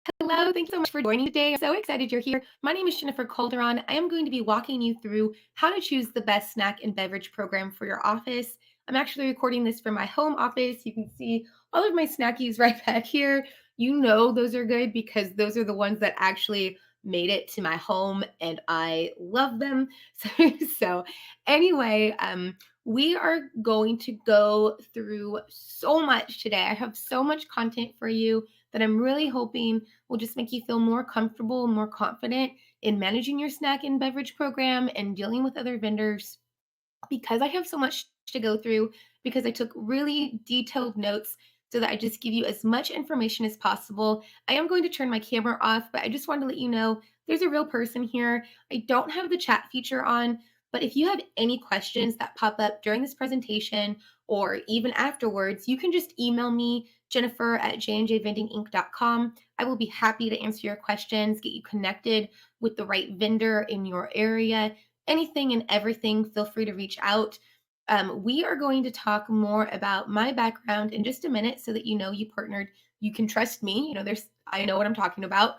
Hello, thanks so much for joining today. I'm so excited you're here. My name is Jennifer Calderon. I am going to be walking you through how to choose the best snack and beverage program for your office. I'm actually recording this from my home office. You can see all of my snackies right back here. You know those are good because those are the ones that actually made it to my home and I love them. So anyway, we are going to go through so much today. I have so much content for you that I'm really hoping will just make you feel more comfortable and more confident in managing your snack and beverage program and dealing with other vendors because I have so much to go through, because I took really detailed notes so that I just give you as much information as possible. I am going to turn my camera off, but I just wanted to let you know there's a real person here. I don't have the chat feature on, but if you have any questions that pop up during this presentation or even afterwards, you can just email me, Jennifer at jnjvendinginc.com. I will be happy to answer your questions, get you connected with the right vendor in your area, anything and everything. Feel free to reach out. We are going to talk more about my background in just a minute so that you know you partnered. You can trust me. I know what I'm talking about.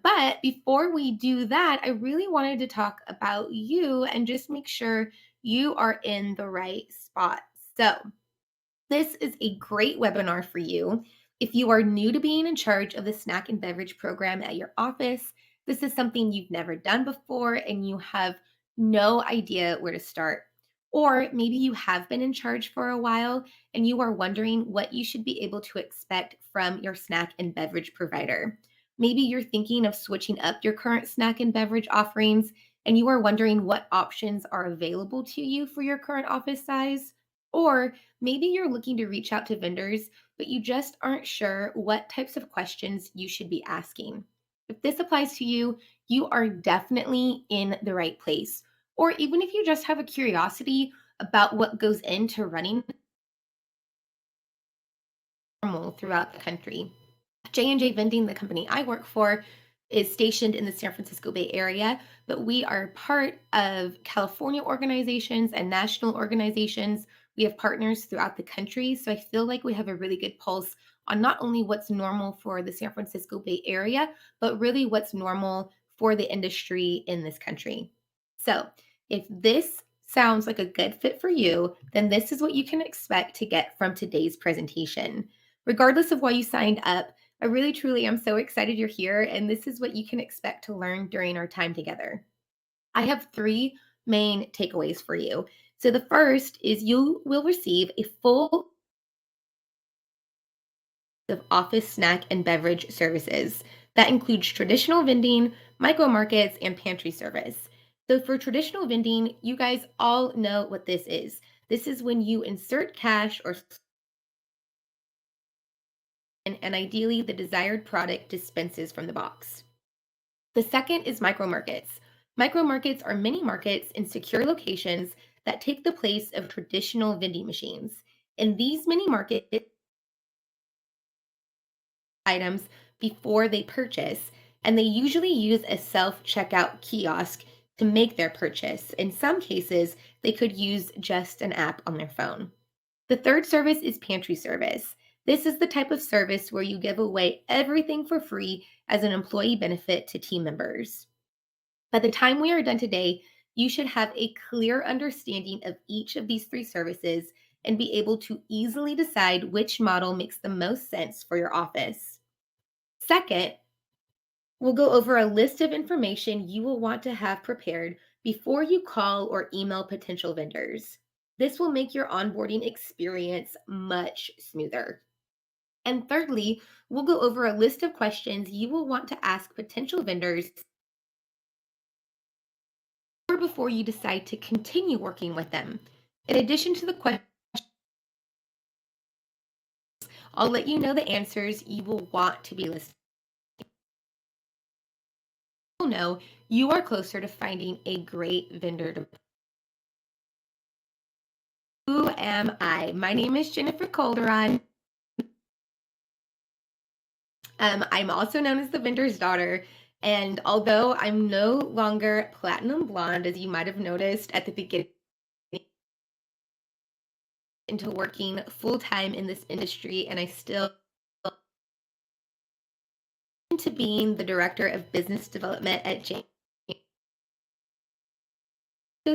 But before we do that, I really wanted to talk about you and just make sure you are in the right spot. So, this is a great webinar for you. If you are new to being in charge of the snack and beverage program at your office, this is something you've never done before and you have no idea where to start. Or maybe you have been in charge for a while and you are wondering what you should be able to expect from your snack and beverage provider. Maybe you're thinking of switching up your current snack and beverage offerings and you are wondering what options are available to you for your current office size. Or maybe you're looking to reach out to vendors, but you just aren't sure what types of questions you should be asking. If this applies to you, you are definitely in the right place. Or even if you just have a curiosity about what goes into running normal throughout the country. J&J Vending, the company I work for, is stationed in the San Francisco Bay Area, but we are part of California organizations and national organizations. We have partners throughout the country, so I feel like we have a really good pulse on not only what's normal for the San Francisco Bay Area, but really what's normal for the industry in this country. So, if this sounds like a good fit for you, then this is what you can expect to get from today's presentation. Regardless of why you signed up, I really, truly am so excited you're here, and this is what you can expect to learn during our time together. I have three main takeaways for you. So, the first is you will receive a full of office snack and beverage services. That includes traditional vending, micro markets, and pantry service. So, for traditional vending, you guys all know what this is. This is when you insert cash or and ideally the desired product dispenses from the box. The second is micro markets. Micro markets are mini markets in secure locations that take the place of traditional vending machines. In these mini markets, items before they purchase, and they usually use a self checkout kiosk to make their purchase. In some cases, they could use just an app on their phone. The third service is pantry service. This is the type of service where you give away everything for free as an employee benefit to team members. By the time we are done today, you should have a clear understanding of each of these three services and be able to easily decide which model makes the most sense for your office. Second, we'll go over a list of information you will want to have prepared before you call or email potential vendors. This will make your onboarding experience much smoother. And thirdly, we'll go over a list of questions you will want to ask potential vendors or before you decide to continue working with them. In addition to the questions, I'll let you know the answers you will want to be listening. You'll know you are closer to finding a great vendor to. Who am I? My name is Jennifer Calderon. I'm also known as the vendor's daughter. And although I'm no longer platinum blonde, as you might have noticed at the beginning, into working full time in this industry, and I still to being the director of business development at J.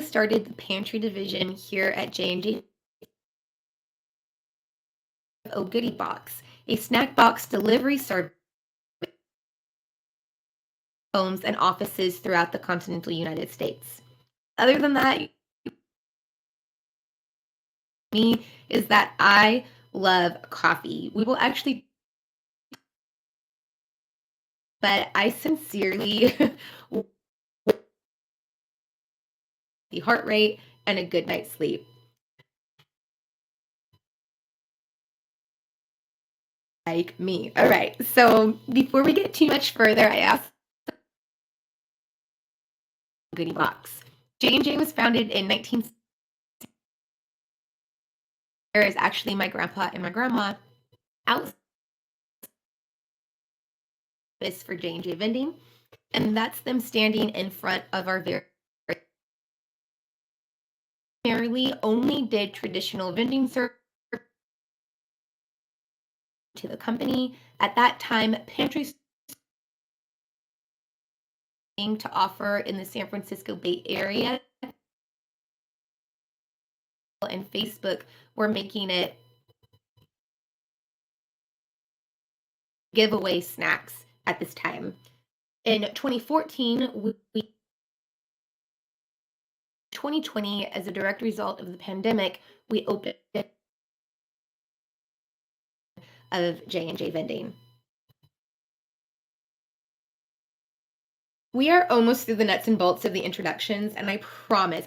Started the pantry division here at J&J. Oh Goodie Box, a snack box delivery service to homes and offices throughout the continental United States. Other than that, me is that I love coffee. We will actually, but I sincerely the heart rate and a good night's sleep. Like me. All right. So before we get too much further, I asked Goodie Box. J&J was founded in 19. There is actually my grandpa and my grandma out this for J&J vending, and that's them standing in front of our very primarily only did traditional vending service to the company. At that time, pantry to offer in the San Francisco Bay Area and Facebook were making it giveaway snacks at this time. In 2014, 2020, as a direct result of the pandemic, we opened of J&J vending. We are almost through the nuts and bolts of the introductions, and I promise,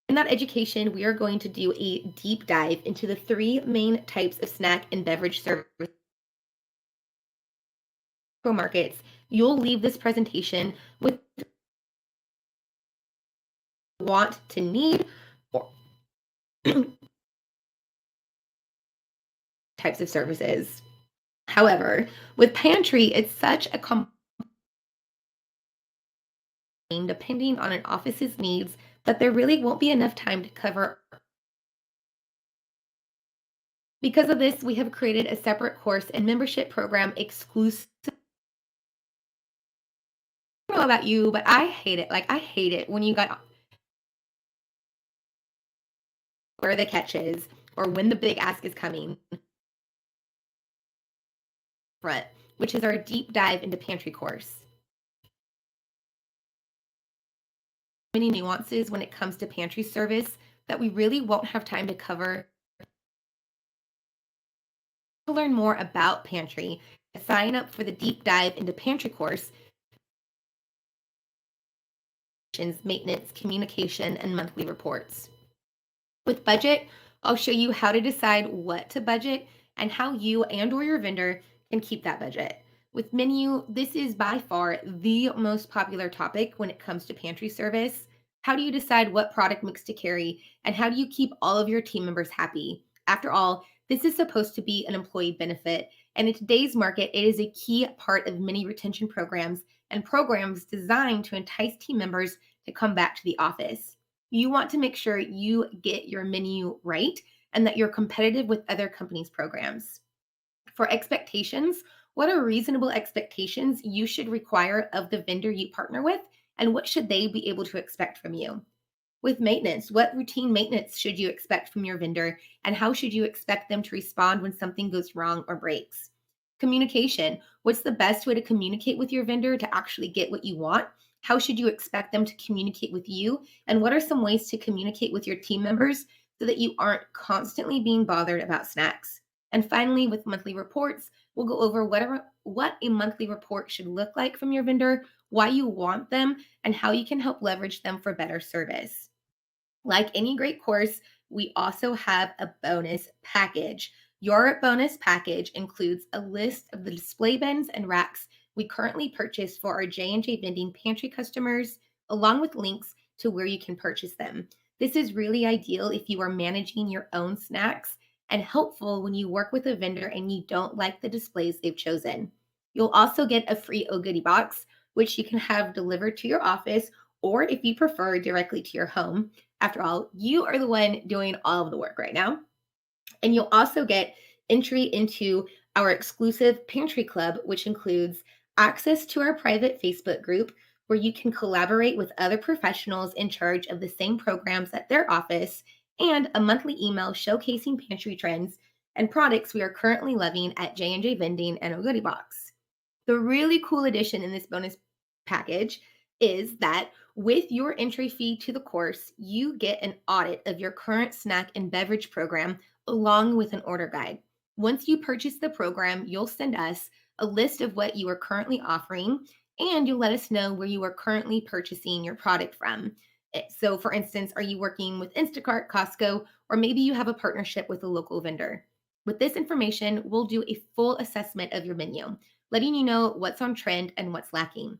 in that education, we are going to do a deep dive into the three main types of snack and beverage service markets. You'll leave this presentation with want to need or types of services. However, with pantry, it's such a depending on an office's needs that there really won't be enough time to cover. Because of this, we have created a separate course and membership program exclusive. I don't know about you, but I hate it. Like, I hate it when you got where the catch is or when the big ask is coming. Front, which is our deep dive into pantry course. Many nuances when it comes to pantry service that we really won't have time to cover. To learn more about pantry, sign up for the deep dive into pantry course, maintenance, communication, and monthly reports. With budget, I'll show you how to decide what to budget and how you and or your vendor can keep that budget. With menu, this is by far the most popular topic when it comes to pantry service. How do you decide what product mix to carry, and how do you keep all of your team members happy? After all, this is supposed to be an employee benefit, and in today's market, it is a key part of many retention programs and programs designed to entice team members to come back to the office. You want to make sure you get your menu right and that you're competitive with other companies' programs. For expectations, what are reasonable expectations you should require of the vendor you partner with, and what should they be able to expect from you? With maintenance, what routine maintenance should you expect from your vendor, and how should you expect them to respond when something goes wrong or breaks? Communication, what's the best way to communicate with your vendor to actually get what you want? How should you expect them to communicate with you? And what are some ways to communicate with your team members so that you aren't constantly being bothered about snacks? And finally, with monthly reports, we'll go over what a monthly report should look like from your vendor, why you want them, and how you can help leverage them for better service. Like any great course, we also have a bonus package. Your bonus package includes a list of the display bins and racks we currently purchase for our J&J vending pantry customers, along with links to where you can purchase them. This is really ideal if you are managing your own snacks and helpful when you work with a vendor and you don't like the displays they've chosen. You'll also get a free Oh Goodie box, which you can have delivered to your office, or if you prefer, directly to your home. After all, you are the one doing all of the work right now. And you'll also get entry into our exclusive pantry club, which includes access to our private Facebook group where you can collaborate with other professionals in charge of the same programs at their office, and a monthly email showcasing pantry trends and products we are currently loving at J&J Vending and a goodie box. The really cool addition in this bonus package is that with your entry fee to the course, you get an audit of your current snack and beverage program along with an order guide. Once you purchase the program, you'll send us a list of what you are currently offering, and you'll let us know where you are currently purchasing your product from. So, for instance, are you working with Instacart, Costco, or maybe you have a partnership with a local vendor? With this information, we'll do a full assessment of your menu, letting you know what's on trend and what's lacking.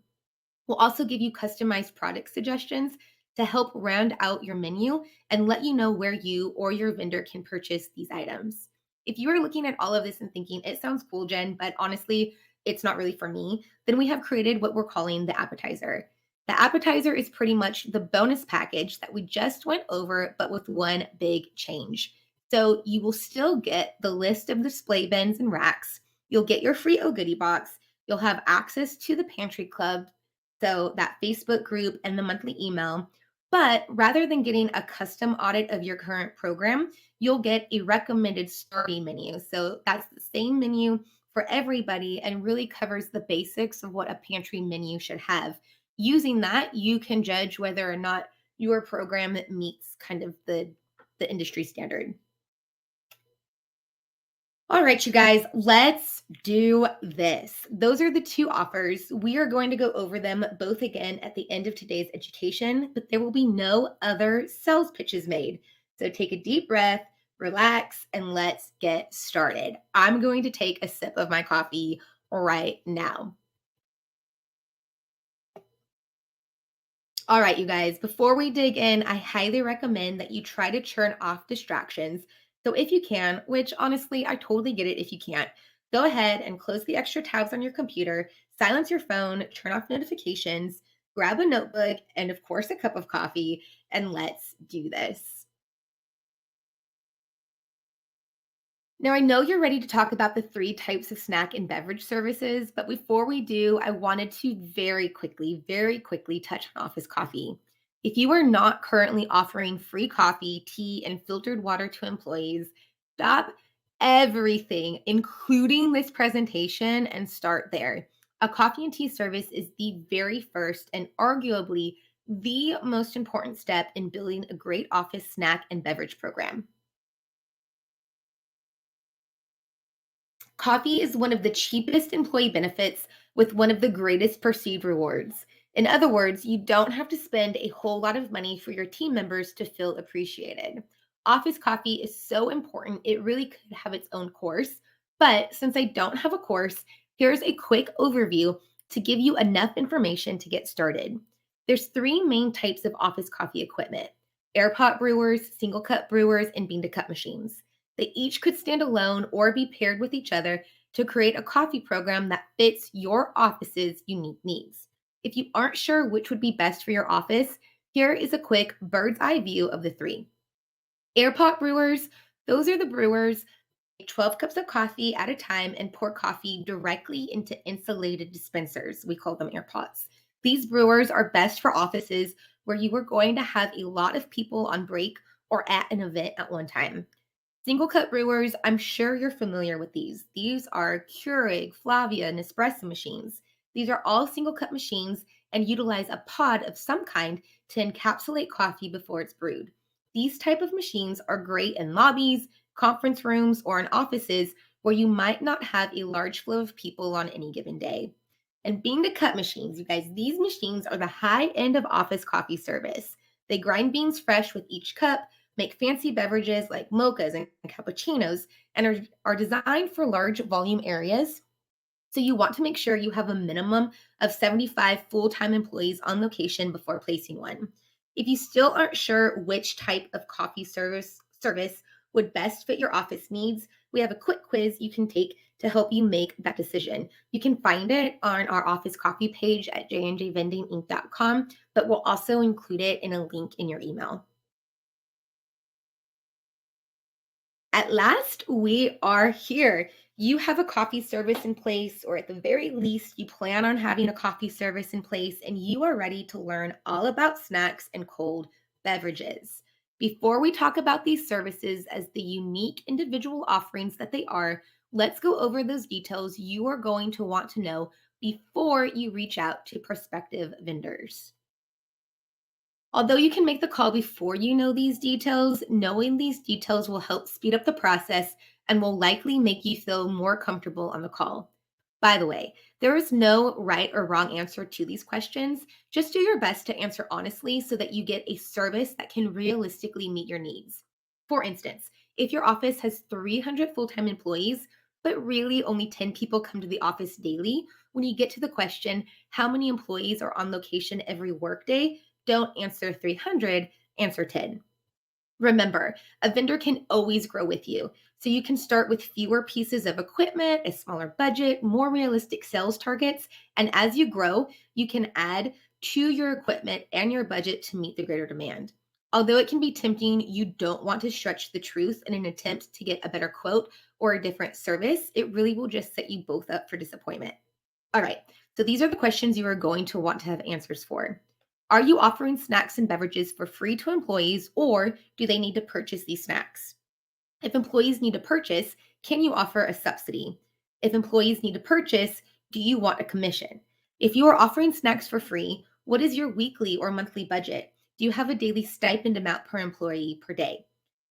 We'll also give you customized product suggestions to help round out your menu and let you know where you or your vendor can purchase these items. If you are looking at all of this and thinking, it sounds cool, Jen, but honestly, it's not really for me, then we have created what we're calling the appetizer. The appetizer is pretty much the bonus package that we just went over, but with one big change. So you will still get the list of display bins and racks. You'll get your free O Goodie box. You'll have access to the pantry club, so that Facebook group and the monthly email. But rather than getting a custom audit of your current program, you'll get a recommended starting menu. So that's the same menu for everybody and really covers the basics of what a pantry menu should have. Using that, you can judge whether or not your program meets kind of the industry standard. All right, you guys, let's do this. Those are the two offers. We are going to go over them both again at the end of today's education, but there will be no other sales pitches made. So take a deep breath, relax, and let's get started. I'm going to take a sip of my coffee right now. All right, you guys, before we dig in, I highly recommend that you try to turn off distractions. So, if you can, which honestly, I totally get it if you can't, go ahead and close the extra tabs on your computer, silence your phone, turn off notifications, grab a notebook, and of course, a cup of coffee, and let's do this. Now, I know you're ready to talk about the three types of snack and beverage services, but before we do, I wanted to very quickly touch on office coffee. If you are not currently offering free coffee, tea, and filtered water to employees, stop everything, including this presentation, and start there. A coffee and tea service is the very first and arguably the most important step in building a great office snack and beverage program. Coffee is one of the cheapest employee benefits with one of the greatest perceived rewards. In other words, you don't have to spend a whole lot of money for your team members to feel appreciated. Office coffee is so important, it really could have its own course. But since I don't have a course, here's a quick overview to give you enough information to get started. There's three main types of office coffee equipment: air pot brewers, single cup brewers, and bean to cup machines. They each could stand alone or be paired with each other to create a coffee program that fits your office's unique needs. If you aren't sure which would be best for your office, here is a quick bird's eye view of the three. Airpot brewers, those are the brewers make 12 cups of coffee at a time and pour coffee directly into insulated dispensers. We call them airpots. These brewers are best for offices where you are going to have a lot of people on break or at an event at one time. Single cup brewers, I'm sure you're familiar with these. These are Keurig, Flavia, and espresso machines. These are all single cup machines and utilize a pod of some kind to encapsulate coffee before it's brewed. These type of machines are great in lobbies, conference rooms, or in offices where you might not have a large flow of people on any given day. And bean to cup machines, you guys, these machines are the high end of office coffee service. They grind beans fresh with each cup, make fancy beverages like mochas and cappuccinos, and are designed for large volume areas. So you want to make sure you have a minimum of 75 full-time employees on location before placing one. If you still aren't sure which type of coffee service would best fit your office needs, we have a quick quiz you can take to help you make that decision. You can find it on our office coffee page at jnjvendinginc.com, but we'll also include it in a link in your email. At last, we are here. you have a coffee service in place, or at the very least, you plan on having a coffee service in place, and you are ready to learn all about snacks and cold beverages. Before we talk about these services as the unique individual offerings that they are, let's go over those details you are going to want to know before you reach out to prospective vendors. Although you can make the call before you know these details, knowing these details will help speed up the process and will likely make you feel more comfortable on the call. By the way, there is no right or wrong answer to these questions. Just do your best to answer honestly so that you get a service that can realistically meet your needs. For instance, if your office has 300 full time employees, but really only 10 people come to the office daily, when you get to the question, how many employees are on location every workday? Don't answer 300, answer 10. Remember, a vendor can always grow with you. So you can start with fewer pieces of equipment, a smaller budget, more realistic sales targets. And as you grow, you can add to your equipment and your budget to meet the greater demand. Although it can be tempting, you don't want to stretch the truth in an attempt to get a better quote or a different service. It really will just set you both up for disappointment. All right, so these are the questions you are going to want to have answers for. Are you offering snacks and beverages for free to employees, or do they need to purchase these snacks? If employees need to purchase, can you offer a subsidy? If employees need to purchase, do you want a commission? If you are offering snacks for free, what is your weekly or monthly budget? Do you have a daily stipend amount per employee per day?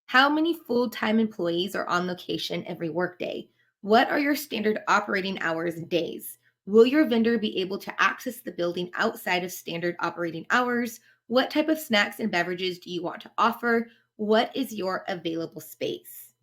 How many full time employees are on location every workday? What are your standard operating hours and days? Will your vendor be able to access the building outside of standard operating hours? What type of snacks and beverages do you want to offer? What is your available space?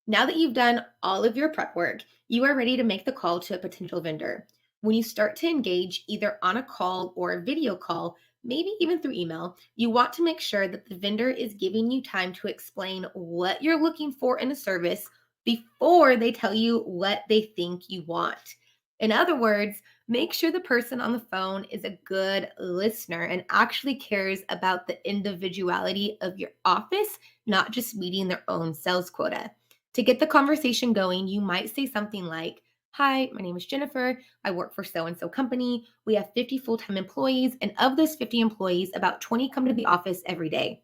Now that you've done all of your prep work, you are ready to make the call to a potential vendor. When you start to engage either on a call or a video call, maybe even through email, you want to make sure that the vendor is giving you time to explain what you're looking for in a service before they tell you what they think you want. In other words, make sure the person on the phone is a good listener and actually cares about the individuality of your office, not just meeting their own sales quota. To get the conversation going, you might say something like, "Hi, my name is Jennifer. I work for so and so company. We have 50 full time employees, and of those 50 employees, about 20 come to the office every day.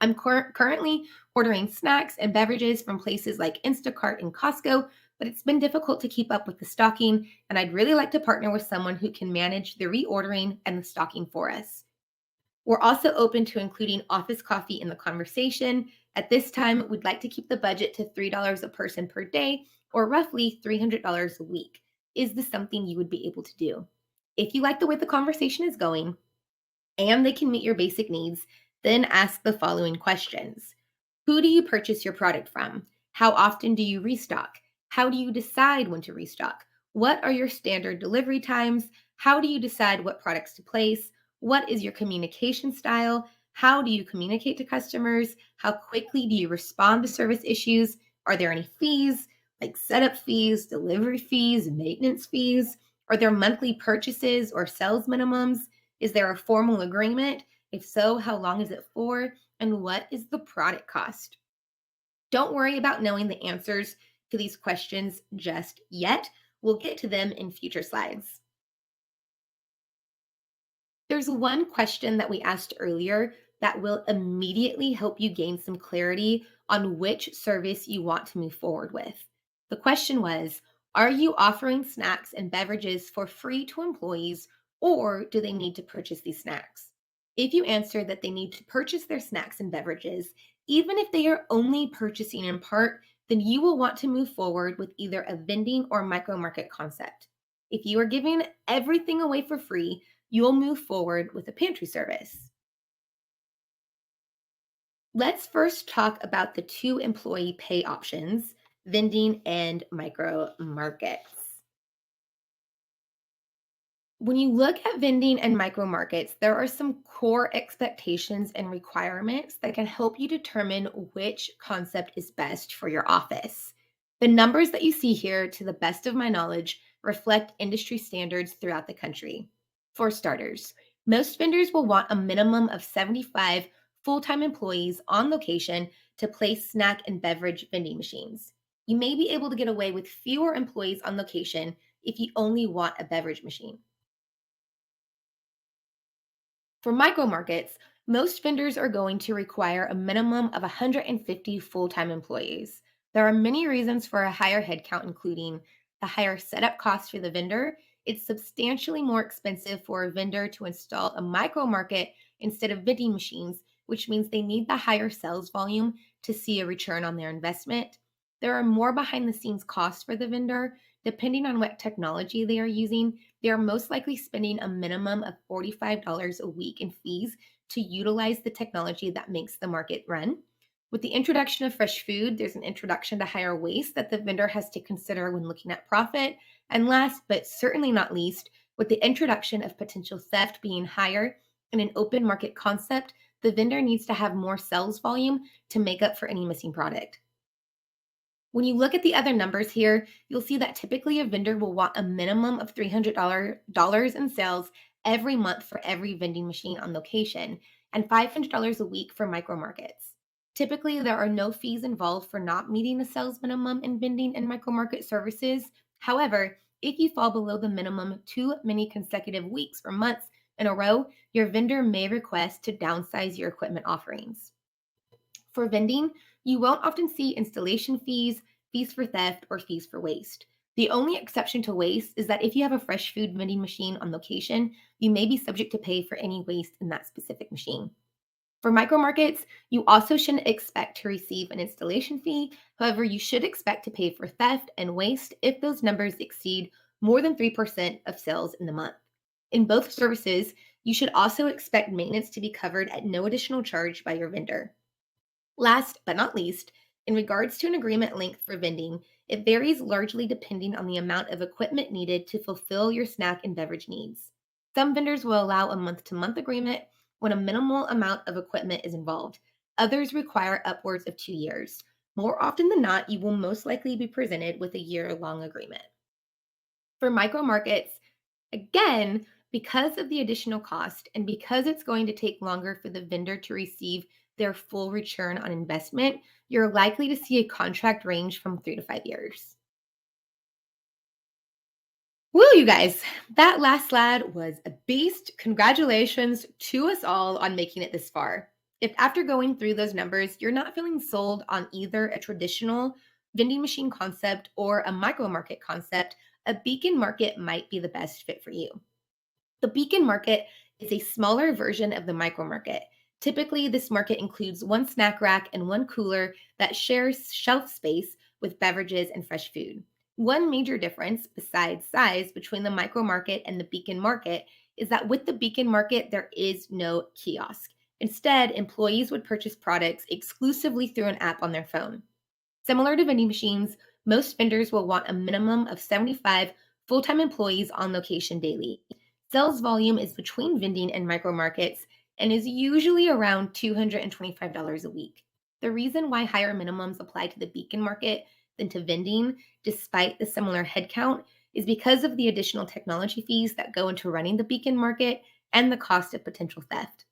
I'm currently ordering snacks and beverages from places like Instacart and Costco, but it's been difficult to keep up with the stocking, and I'd really like to partner with someone who can manage the reordering and the stocking for us. We're also open to including office coffee in the conversation. At this time, we'd like to keep the budget to $3 a person per day, or roughly $300 a week. Is this something you would be able to do?" If you like the way the conversation is going and they can meet your basic needs, then ask the following questions. Who do you purchase your product from? How often do you restock? How do you decide when to restock? What are your standard delivery times? How do you decide what products to place? What is your communication style? How do you communicate to customers? How quickly do you respond to service issues? Are there any fees, like setup fees, delivery fees, maintenance fees? Are there monthly purchases or sales minimums? Is there a formal agreement? If so, how long is it for? And what is the product cost? Don't worry about knowing the answers to these questions just yet. We'll get to them in future slides. There's one question that we asked earlier that will immediately help you gain some clarity on which service you want to move forward with. The question was, are you offering snacks and beverages for free to employees, or do they need to purchase these snacks? If you answer that they need to purchase their snacks and beverages, even if they are only purchasing in part, then you will want to move forward with either a vending or micro market concept. If you are giving everything away for free, you'll move forward with a pantry service. Let's first talk about the two employee pay options, vending and micro markets. When you look at vending and micro markets, there are some core expectations and requirements that can help you determine which concept is best for your office. The numbers that you see here, to the best of my knowledge, reflect industry standards throughout the country. For starters, most vendors will want a minimum of 75 full time employees on location to place snack and beverage vending machines. You may be able to get away with fewer employees on location if you only want a beverage machine. For micro markets, most vendors are going to require a minimum of 150 full time employees. There are many reasons for a higher headcount, including the higher setup cost for the vendor. It's substantially more expensive for a vendor to install a micro market instead of vending machines, which means they need the higher sales volume to see a return on their investment. There are more behind the scenes costs for the vendor, depending on what technology they are using. They are most likely spending a minimum of $45 a week in fees to utilize the technology that makes the market run. With the introduction of fresh food, there's an introduction to higher waste that the vendor has to consider when looking at profit. And last, but certainly not least, with the introduction of potential theft being higher in an open market concept, the vendor needs to have more sales volume to make up for any missing product. When you look at the other numbers here, you'll see that typically a vendor will want a minimum of $300 in sales every month for every vending machine on location and $500 a week for micro markets. Typically, there are no fees involved for not meeting a sales minimum in vending and micro market services. However, if you fall below the minimum too many consecutive weeks or months in a row, your vendor may request to downsize your equipment offerings. For vending, you won't often see installation fees, fees for theft, or fees for waste. The only exception to waste is that if you have a fresh food vending machine on location, you may be subject to pay for any waste in that specific machine. For micro markets, you also shouldn't expect to receive an installation fee. However, you should expect to pay for theft and waste if those numbers exceed more than 3% of sales in the month. In both services, you should also expect maintenance to be covered at no additional charge by your vendor. Last but not least, in regards to an agreement length for vending, it varies largely depending on the amount of equipment needed to fulfill your snack and beverage needs. Some vendors will allow a month to month agreement when a minimal amount of equipment is involved. Others require upwards of 2 years. More often than not, you will most likely be presented with a year-long agreement. For micro markets, again, because of the additional cost and because it's going to take longer for the vendor to receive their full return on investment, you're likely to see a contract range from 3 to 5 years. Woo, you guys, that last slide was a beast. Congratulations to us all on making it this far. If after going through those numbers, you're not feeling sold on either a traditional vending machine concept or a micro market concept, a beacon market might be the best fit for you. The beacon market is a smaller version of the micro market. Typically, this market includes one snack rack and one cooler that shares shelf space with beverages and fresh food. One major difference, besides size, between the micro market and the beacon market is that with the beacon market, there is no kiosk. Instead, employees would purchase products exclusively through an app on their phone. Similar to vending machines, most vendors will want a minimum of 75 full time employees on location daily. Sales volume is between vending and micro markets and is usually around $225 a week. The reason why higher minimums apply to the beacon market than to vending, despite the similar headcount, is because of the additional technology fees that go into running the beacon market and the cost of potential theft.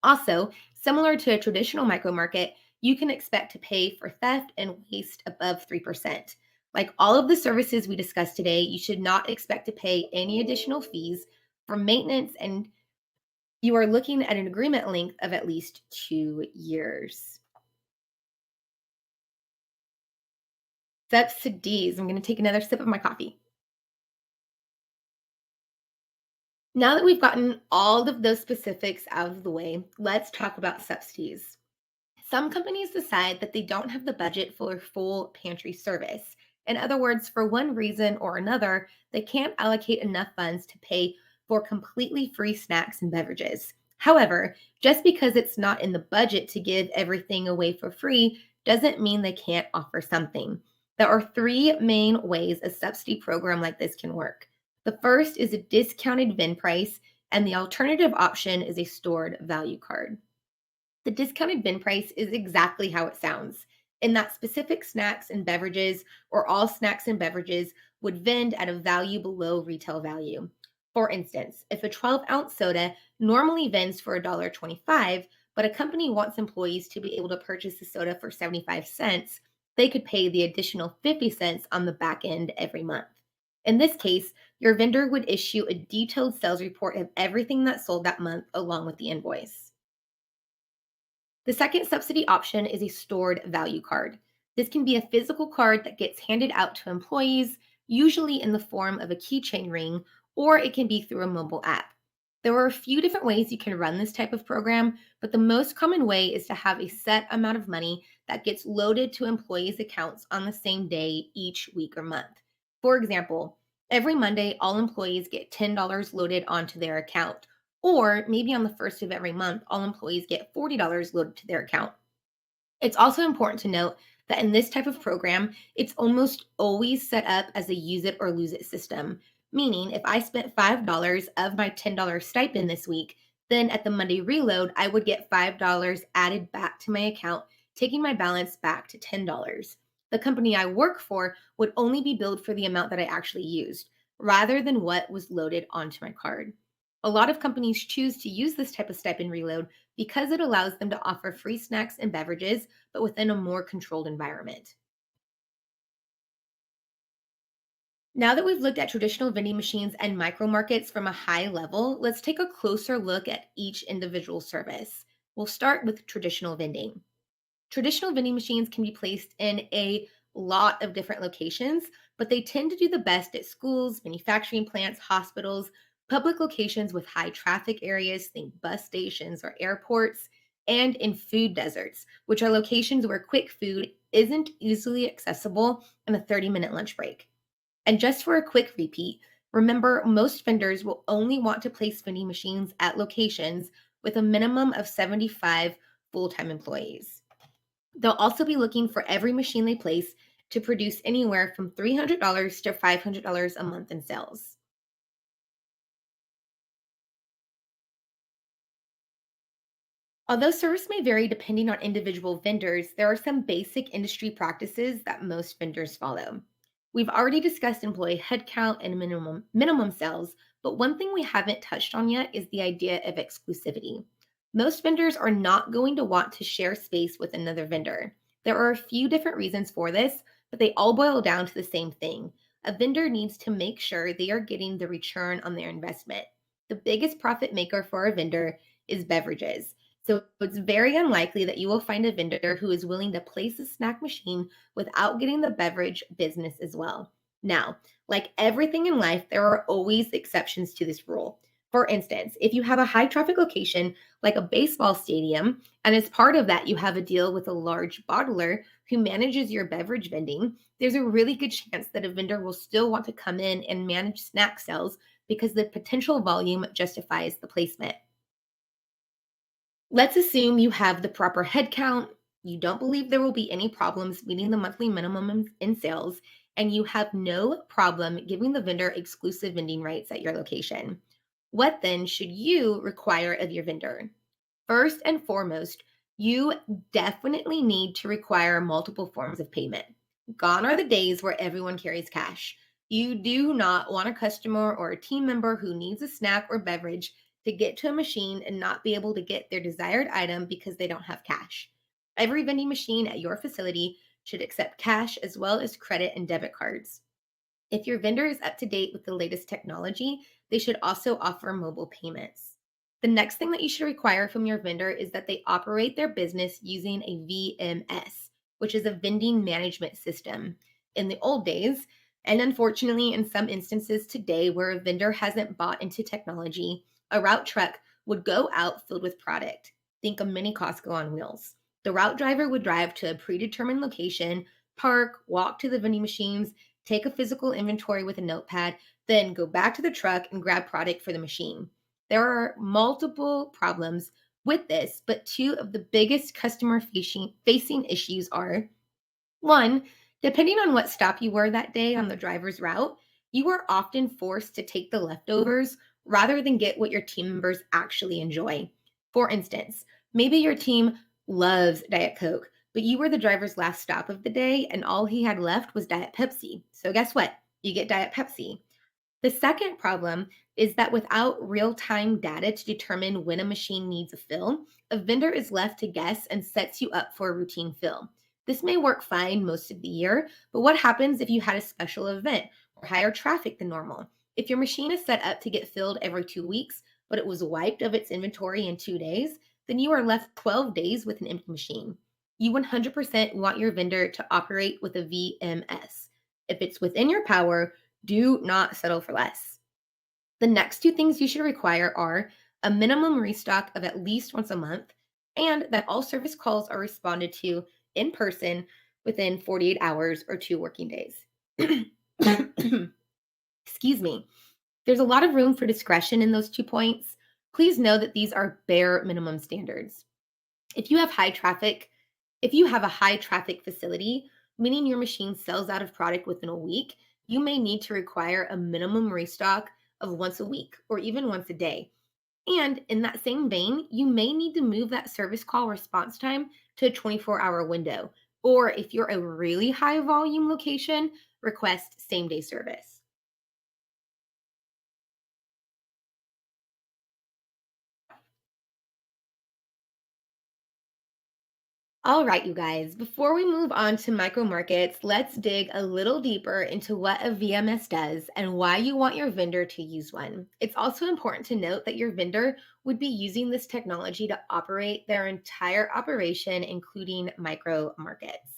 Also, similar to a traditional micro market, you can expect to pay for theft and waste above 3%. Like all of the services we discussed today, you should not expect to pay any additional fees for maintenance, and you are looking at an agreement length of at least 2 years. Subsidies. I'm going to take another sip of my coffee. Now that we've gotten all of those specifics out of the way, let's talk about subsidies. Some companies decide that they don't have the budget for full pantry service. In other words, for one reason or another, they can't allocate enough funds to pay for completely free snacks and beverages. However, just because it's not in the budget to give everything away for free doesn't mean they can't offer something. There are three main ways a subsidy program like this can work. The first is a discounted VIN price, and the alternative option is a stored value card. The discounted bin price is exactly how it sounds, in that specific snacks and beverages, or all snacks and beverages, would vend at a value below retail value. For instance, if a 12-ounce soda normally vends for $1.25, but a company wants employees to be able to purchase the soda for 75 cents, they could pay the additional 50 cents on the back end every month. In this case, your vendor would issue a detailed sales report of everything that sold that month along with the invoice. The second subsidy option is a stored value card. This can be a physical card that gets handed out to employees, usually in the form of a keychain ring, or it can be through a mobile app. There are a few different ways you can run this type of program, but the most common way is to have a set amount of money that gets loaded to employees' accounts on the same day each week or month. For example, every Monday, all employees get $10 loaded onto their account. Or maybe on the first of every month, all employees get $40 loaded to their account. It's also important to note that in this type of program, it's almost always set up as a use it or lose it system. Meaning, if I spent $5 of my $10 stipend this week, then at the Monday reload, I would get $5 added back to my account, taking my balance back to $10. The company I work for would only be billed for the amount that I actually used, rather than what was loaded onto my card. A lot of companies choose to use this type of stipend reload because it allows them to offer free snacks and beverages, but within a more controlled environment. Now that we've looked at traditional vending machines and micro markets from a high level, let's take a closer look at each individual service. We'll start with traditional vending. Traditional vending machines can be placed in a lot of different locations, but they tend to do the best at schools, manufacturing plants, hospitals, public locations with high traffic areas, think bus stations or airports, and in food deserts, which are locations where quick food isn't easily accessible in a 30-minute lunch break. And just for a quick repeat, remember most vendors will only want to place vending machines at locations with a minimum of 75 full time employees. They'll also be looking for every machine they place to produce anywhere from $300 to $500 a month in sales. Although service may vary depending on individual vendors, there are some basic industry practices that most vendors follow. We've already discussed employee headcount and minimum sales, but one thing we haven't touched on yet is the idea of exclusivity. Most vendors are not going to want to share space with another vendor. There are a few different reasons for this, but they all boil down to the same thing. A vendor needs to make sure they are getting the return on their investment. The biggest profit maker for a vendor is beverages. So it's very unlikely that you will find a vendor who is willing to place a snack machine without getting the beverage business as well. Now, like everything in life, there are always exceptions to this rule. For instance, if you have a high traffic location like a baseball stadium, and as part of that, you have a deal with a large bottler who manages your beverage vending, there's a really good chance that a vendor will still want to come in and manage snack sales because the potential volume justifies the placement. Let's assume you have the proper headcount, you don't believe there will be any problems meeting the monthly minimum in sales, and you have no problem giving the vendor exclusive vending rights at your location. What then should you require of your vendor? First and foremost, you definitely need to require multiple forms of payment. Gone are the days where everyone carries cash. You do not want a customer or a team member who needs a snack or beverage to get to a machine and not be able to get their desired item because they don't have cash. Every vending machine at your facility should accept cash as well as credit and debit cards. If your vendor is up to date with the latest technology, they should also offer mobile payments. The next thing that you should require from your vendor is that they operate their business using a VMS, which is a vending management system. In the old days, and unfortunately in some instances today where a vendor hasn't bought into technology, a route truck would go out filled with product. Think a mini Costco on wheels. The route driver would drive to a predetermined location, park, walk to the vending machines, take a physical inventory with a notepad, then go back to the truck and grab product for the machine. There are multiple problems with this, but two of the biggest customer facing issues are one, depending on what stop you were that day on the driver's route, you are often forced to take the leftovers rather than get what your team members actually enjoy. For instance, maybe your team loves Diet Coke, but you were the driver's last stop of the day and all he had left was Diet Pepsi. So guess what? You get Diet Pepsi. The second problem is that without real time data to determine when a machine needs a fill, a vendor is left to guess and sets you up for a routine fill. This may work fine most of the year, but what happens if you had a special event or higher traffic than normal? If your machine is set up to get filled every 2 weeks, but it was wiped of its inventory in 2 days, then you are left 12 days with an empty machine. You 100% want your vendor to operate with a VMS. If it's within your power, do not settle for less. The next two things you should require are a minimum restock of at least once a month and that all service calls are responded to in person within 48 hours or 2 working days. Excuse me. There's a lot of room for discretion in those 2 points. Please know that these are bare minimum standards. If you have high traffic, if you have a high traffic facility, meaning your machine sells out of product within a week, you may need to require a minimum restock of once a week or even once a day. And in that same vein, you may need to move that service call response time to a 24-hour window. Or if you're a really high volume location, request same day service. All right, you guys, before we move on to micro markets, let's dig a little deeper into what a VMS does and why you want your vendor to use one. It's also important to note that your vendor would be using this technology to operate their entire operation, including micro markets.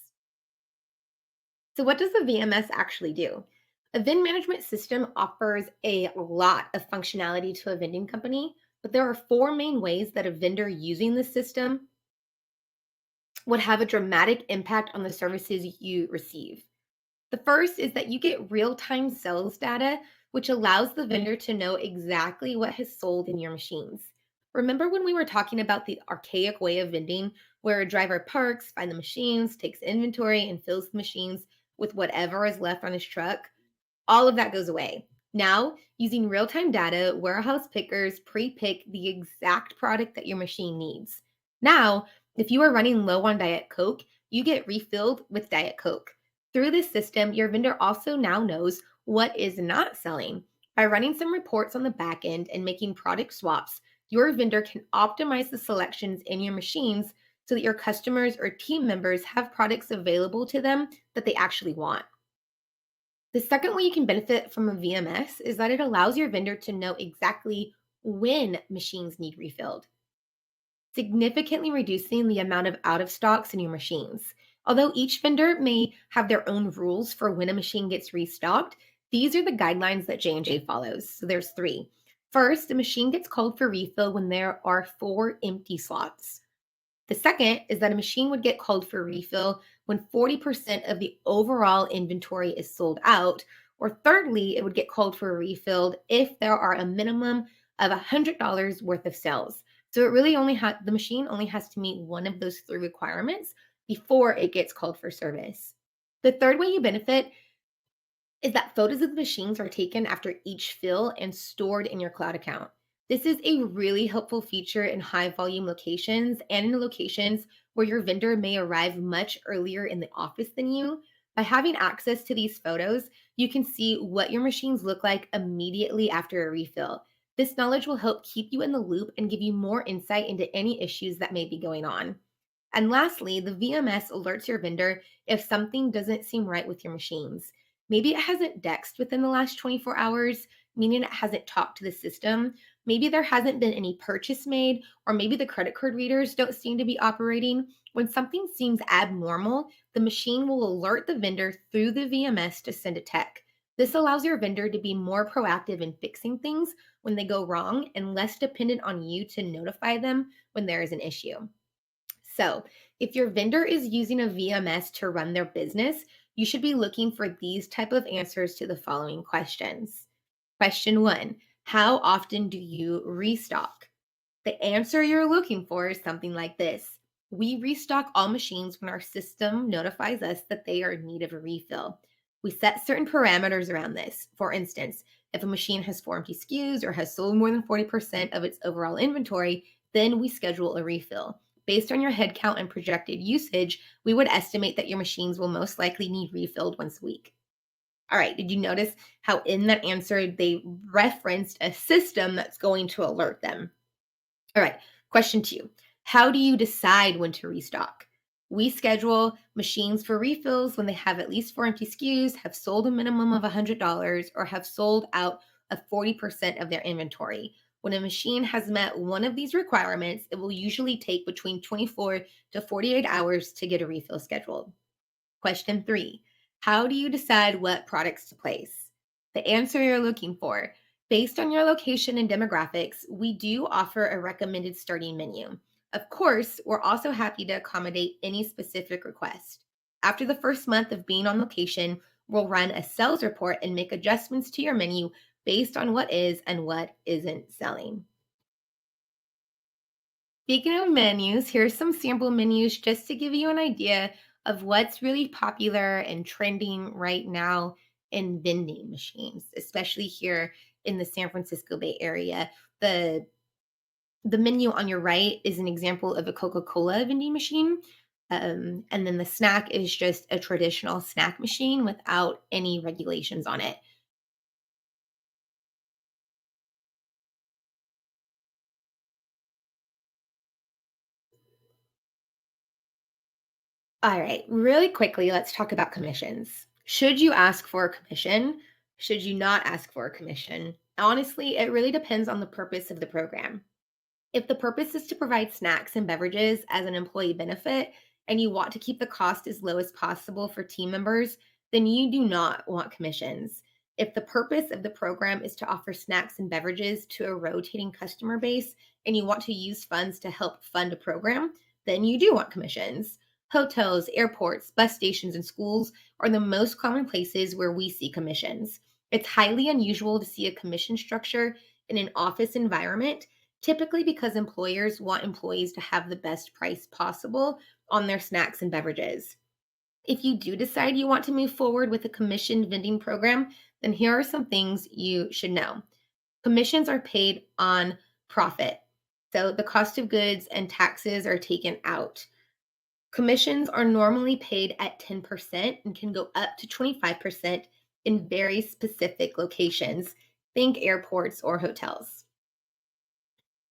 So, what does a VMS actually do? A VIN management system offers a lot of functionality to a vending company, but there are four main ways that a vendor using the system would have a dramatic impact on the services you receive. The first is that you get real time sales data, which allows the vendor to know exactly what has sold in your machines. Remember when we were talking about the archaic way of vending, where a driver parks, finds the machines, takes inventory, and fills the machines with whatever is left on his truck? All of that goes away. Now, using real time data, warehouse pickers pre pick the exact product that your machine needs. Now, if you are running low on Diet Coke, you get refilled with Diet Coke. Through this system, your vendor also now knows what is not selling. By running some reports on the back end and making product swaps, your vendor can optimize the selections in your machines so that your customers or team members have products available to them that they actually want. The second way you can benefit from a VMS is that it allows your vendor to know exactly when machines need refilled, significantly reducing the amount of out of stocks in your machines. Although each vendor may have their own rules for when a machine gets restocked, these are the guidelines that J&J follows. So there's three. First, the machine gets called for refill when there are 4 empty slots. The second is that a machine would get called for refill when 40% of the overall inventory is sold out. Or thirdly, it would get called for refilled if there are a minimum of $100 worth of sales. So it really only the machine only has to meet one of those three requirements before it gets called for service. The third way you benefit is that photos of the machines are taken after each fill and stored in your cloud account. This is a really helpful feature in high volume locations and in locations where your vendor may arrive much earlier in the office than you. By having access to these photos, you can see what your machines look like immediately after a refill. This knowledge will help keep you in the loop and give you more insight into any issues that may be going on. And lastly, the VMS alerts your vendor if something doesn't seem right with your machines. Maybe it hasn't dexed within the last 24 hours, meaning it hasn't talked to the system. Maybe there hasn't been any purchase made, or maybe the credit card readers don't seem to be operating. When something seems abnormal, the machine will alert the vendor through the VMS to send a tech. This allows your vendor to be more proactive in fixing things when they go wrong and less dependent on you to notify them when there is an issue. So, if your vendor is using a VMS to run their business, you should be looking for these type of answers to the following questions. Question 1, how often do you restock? The answer you're looking for is something like this. We restock all machines when our system notifies us that they are in need of a refill. We set certain parameters around this. For instance, if a machine has 4 empty SKUs or has sold more than 40% of its overall inventory, then we schedule a refill. Based on your headcount and projected usage, we would estimate that your machines will most likely need refilled once a week. All right, did you notice how in that answer they referenced a system that's going to alert them? All right, question 2. How do you decide when to restock? We schedule machines for refills when they have at least 4 empty SKUs, have sold a minimum of $100, or have sold out of 40% of their inventory. When a machine has met one of these requirements, it will usually take between 24 to 48 hours to get a refill scheduled. Question three: how do you decide what products to place? The answer you're looking for. Based on your location and demographics, we do offer a recommended starting menu. Of course, we're also happy to accommodate any specific request. After the first month of being on location, we'll run a sales report and make adjustments to your menu based on what is and what isn't selling. Speaking of menus, here's some sample menus just to give you an idea of what's really popular and trending right now in vending machines, especially here in the San Francisco Bay Area. The the menu on your right is an example of a Coca-Cola vending machine. And then the snack is just a traditional snack machine without any regulations on it. All right, really quickly, let's talk about commissions. Should you ask for a commission? Should you not ask for a commission? Honestly, it really depends on the purpose of the program. If the purpose is to provide snacks and beverages as an employee benefit and you want to keep the cost as low as possible for team members, then you do not want commissions. If the purpose of the program is to offer snacks and beverages to a rotating customer base and you want to use funds to help fund a program, then you do want commissions. Hotels, airports, bus stations, and schools are the most common places where we see commissions. It's highly unusual to see a commission structure in an office environment, typically because employers want employees to have the best price possible on their snacks and beverages. If you do decide you want to move forward with a commissioned vending program, then here are some things you should know. Commissions are paid on profit. So the cost of goods and taxes are taken out. Commissions are normally paid at 10% and can go up to 25% in very specific locations. Think airports or hotels.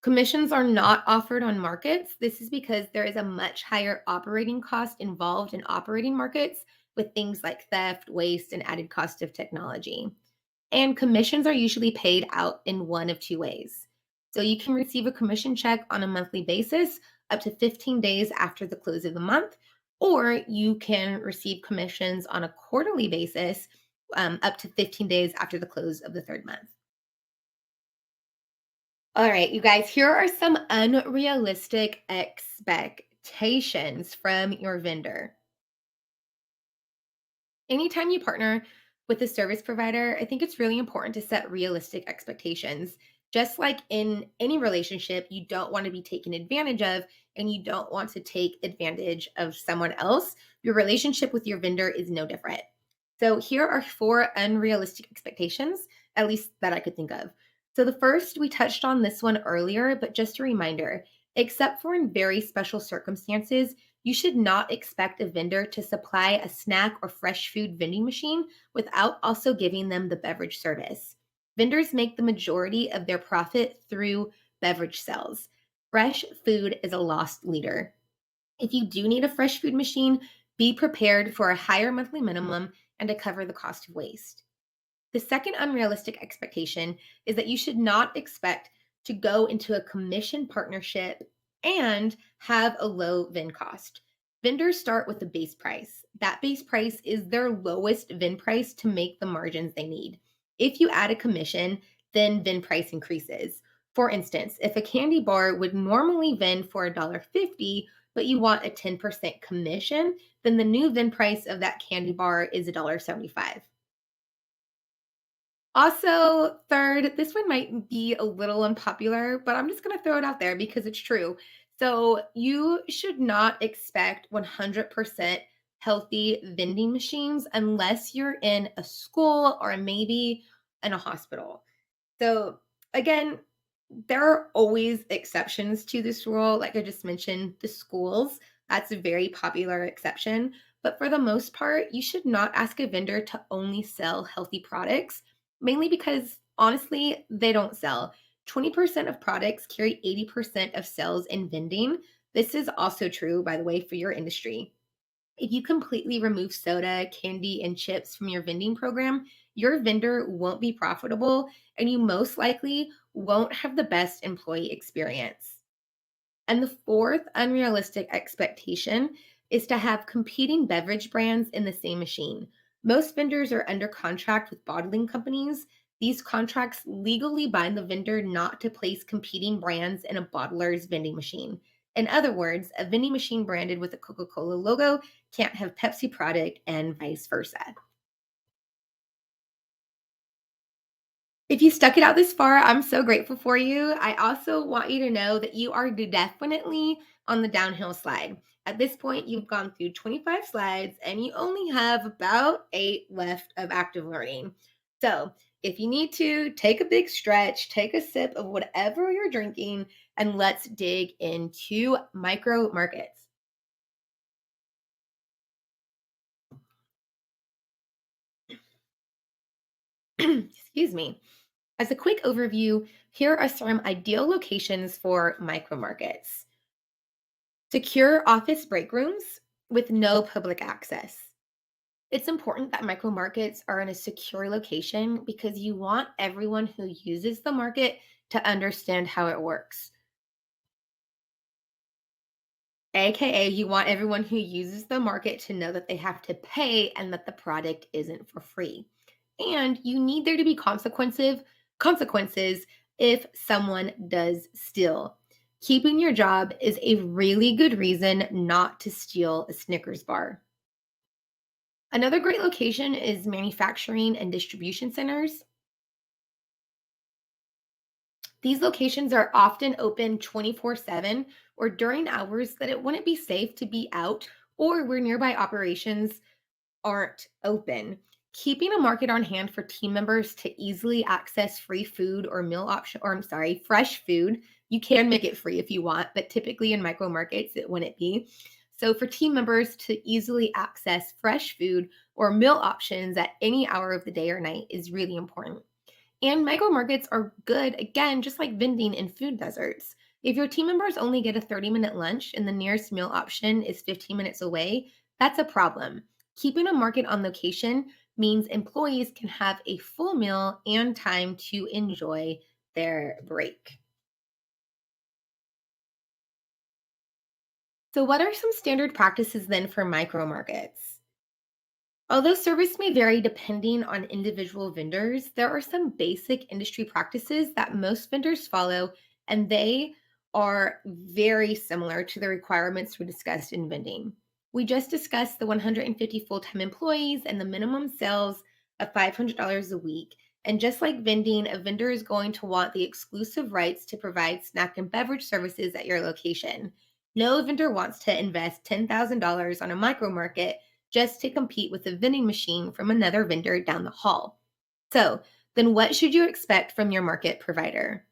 Commissions are not offered on markets. This is because there is a much higher operating cost involved in operating markets with things like theft, waste, and added cost of technology. And commissions are usually paid out in one of two ways. So you can receive a commission check on a monthly basis up to 15 days after the close of the month, or you can receive commissions on a quarterly basis up to 15 days after the close of the third month. All right, you guys, here are some unrealistic expectations from your vendor. Anytime you partner with a service provider, I think it's really important to set realistic expectations. Just like in any relationship, you don't want to be taken advantage of and you don't want to take advantage of someone else. Your relationship with your vendor is no different. So, here are four unrealistic expectations, at least that I could think of. So, the first, we touched on this one earlier, but just a reminder, except for in very special circumstances, you should not expect a vendor to supply a snack or fresh food vending machine without also giving them the beverage service. Vendors make the majority of their profit through beverage sales. Fresh food is a lost leader. If you do need a fresh food machine, be prepared for a higher monthly minimum and to cover the cost of waste. The second unrealistic expectation is that you should not expect to go into a commission partnership and have a low VIN cost. Vendors start with a base price. That base price is their lowest VIN price to make the margins they need. If you add a commission, then VIN price increases. For instance, if a candy bar would normally VIN for $1.50, but you want a 10% commission, then the new VIN price of that candy bar is $1.75. Also, third, this one might be a little unpopular, but I'm just going to throw it out there because it's true. So, you should not expect 100% healthy vending machines unless you're in a school or maybe in a hospital. So, again, there are always exceptions to this rule. Like I just mentioned, the schools, that's a very popular exception. But for the most part, you should not ask a vendor to only sell healthy products, mainly because honestly, they don't sell. 20% of products carry 80% of sales in vending. This is also true, by the way, for your industry. If you completely remove soda, candy, and chips from your vending program, your vendor won't be profitable and you most likely won't have the best employee experience. And the fourth unrealistic expectation is to have competing beverage brands in the same machine. Most vendors are under contract with bottling companies. These contracts legally bind the vendor not to place competing brands in a bottler's vending machine. In other words, a vending machine branded with a Coca Cola logo can't have Pepsi product and vice versa. If you stuck it out this far, I'm so grateful for you. I also want you to know that you are definitely on the downhill slide. At this point, you've gone through 25 slides and you only have about 8 left of active learning. So, if you need to, take a big stretch, take a sip of whatever you're drinking, and let's dig into micro markets. Excuse me. As a quick overview, here are some ideal locations for micro markets. Secure office break rooms with no public access. It's important that micro markets are in a secure location because you want everyone who uses the market to understand how it works. AKA, you want everyone who uses the market to know that they have to pay and that the product isn't for free. And you need there to be consequences if someone does steal. Keeping your job is a really good reason not to steal a Snickers bar. Another great location is manufacturing and distribution centers. These locations are often open 24/7 or during hours that it wouldn't be safe to be out or where nearby operations aren't open. Keeping a market on hand for team members to easily access free food or meal option, or I'm sorry, fresh food. You can make it free if you want, but typically in micro markets, it wouldn't be. So, for team members to easily access fresh food or meal options at any hour of the day or night is really important. And micro markets are good, again, just like vending in food deserts. If your team members only get a 30-minute lunch and the nearest meal option is 15 minutes away, that's a problem. Keeping a market on location means employees can have a full meal and time to enjoy their break. So, what are some standard practices then for micro markets? Although service may vary depending on individual vendors, there are some basic industry practices that most vendors follow, and they are very similar to the requirements we discussed in vending. We just discussed the 150 full time employees and the minimum sales of $500 a week. And just like vending, a vendor is going to want the exclusive rights to provide snack and beverage services at your location. No vendor wants to invest $10,000 on a micro market just to compete with a vending machine from another vendor down the hall. So, then what should you expect from your market provider?